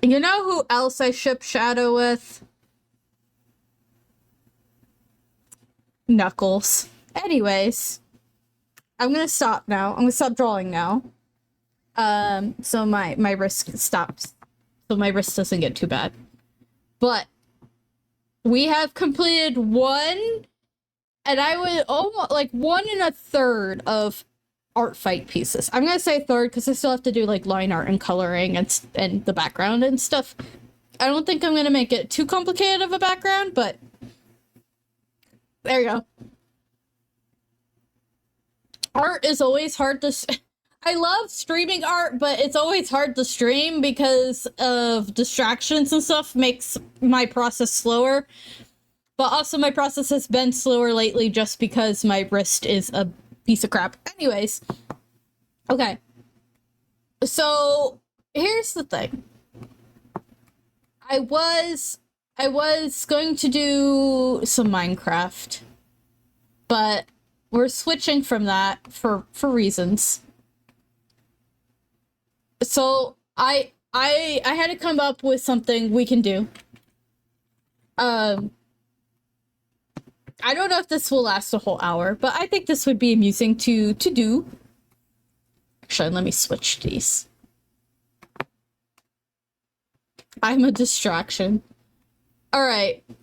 You know who else I ship Shadow with? Knuckles. Anyways, I'm gonna stop now. I'm gonna stop drawing now. So my wrist stops. So my wrist doesn't get too bad. But we have completed one, and I would almost like 1 1/3 of ArtFight pieces. I'm gonna say a third because I still have to do like line art and coloring and the background and stuff. I don't think I'm gonna make it too complicated of a background, but there you go. Art is always hard to. I love streaming art, but it's always hard to stream because of distractions and stuff makes my process slower. But also my process has been slower lately just because my wrist is a piece of crap. Anyways. Okay. So, here's the thing. I was going to do some Minecraft, but we're switching from that for reasons. So I had to come up with something we can do. I don't know if this will last a whole hour, but I think this would be amusing to do. Actually, let me switch these. I'm a distraction. All right.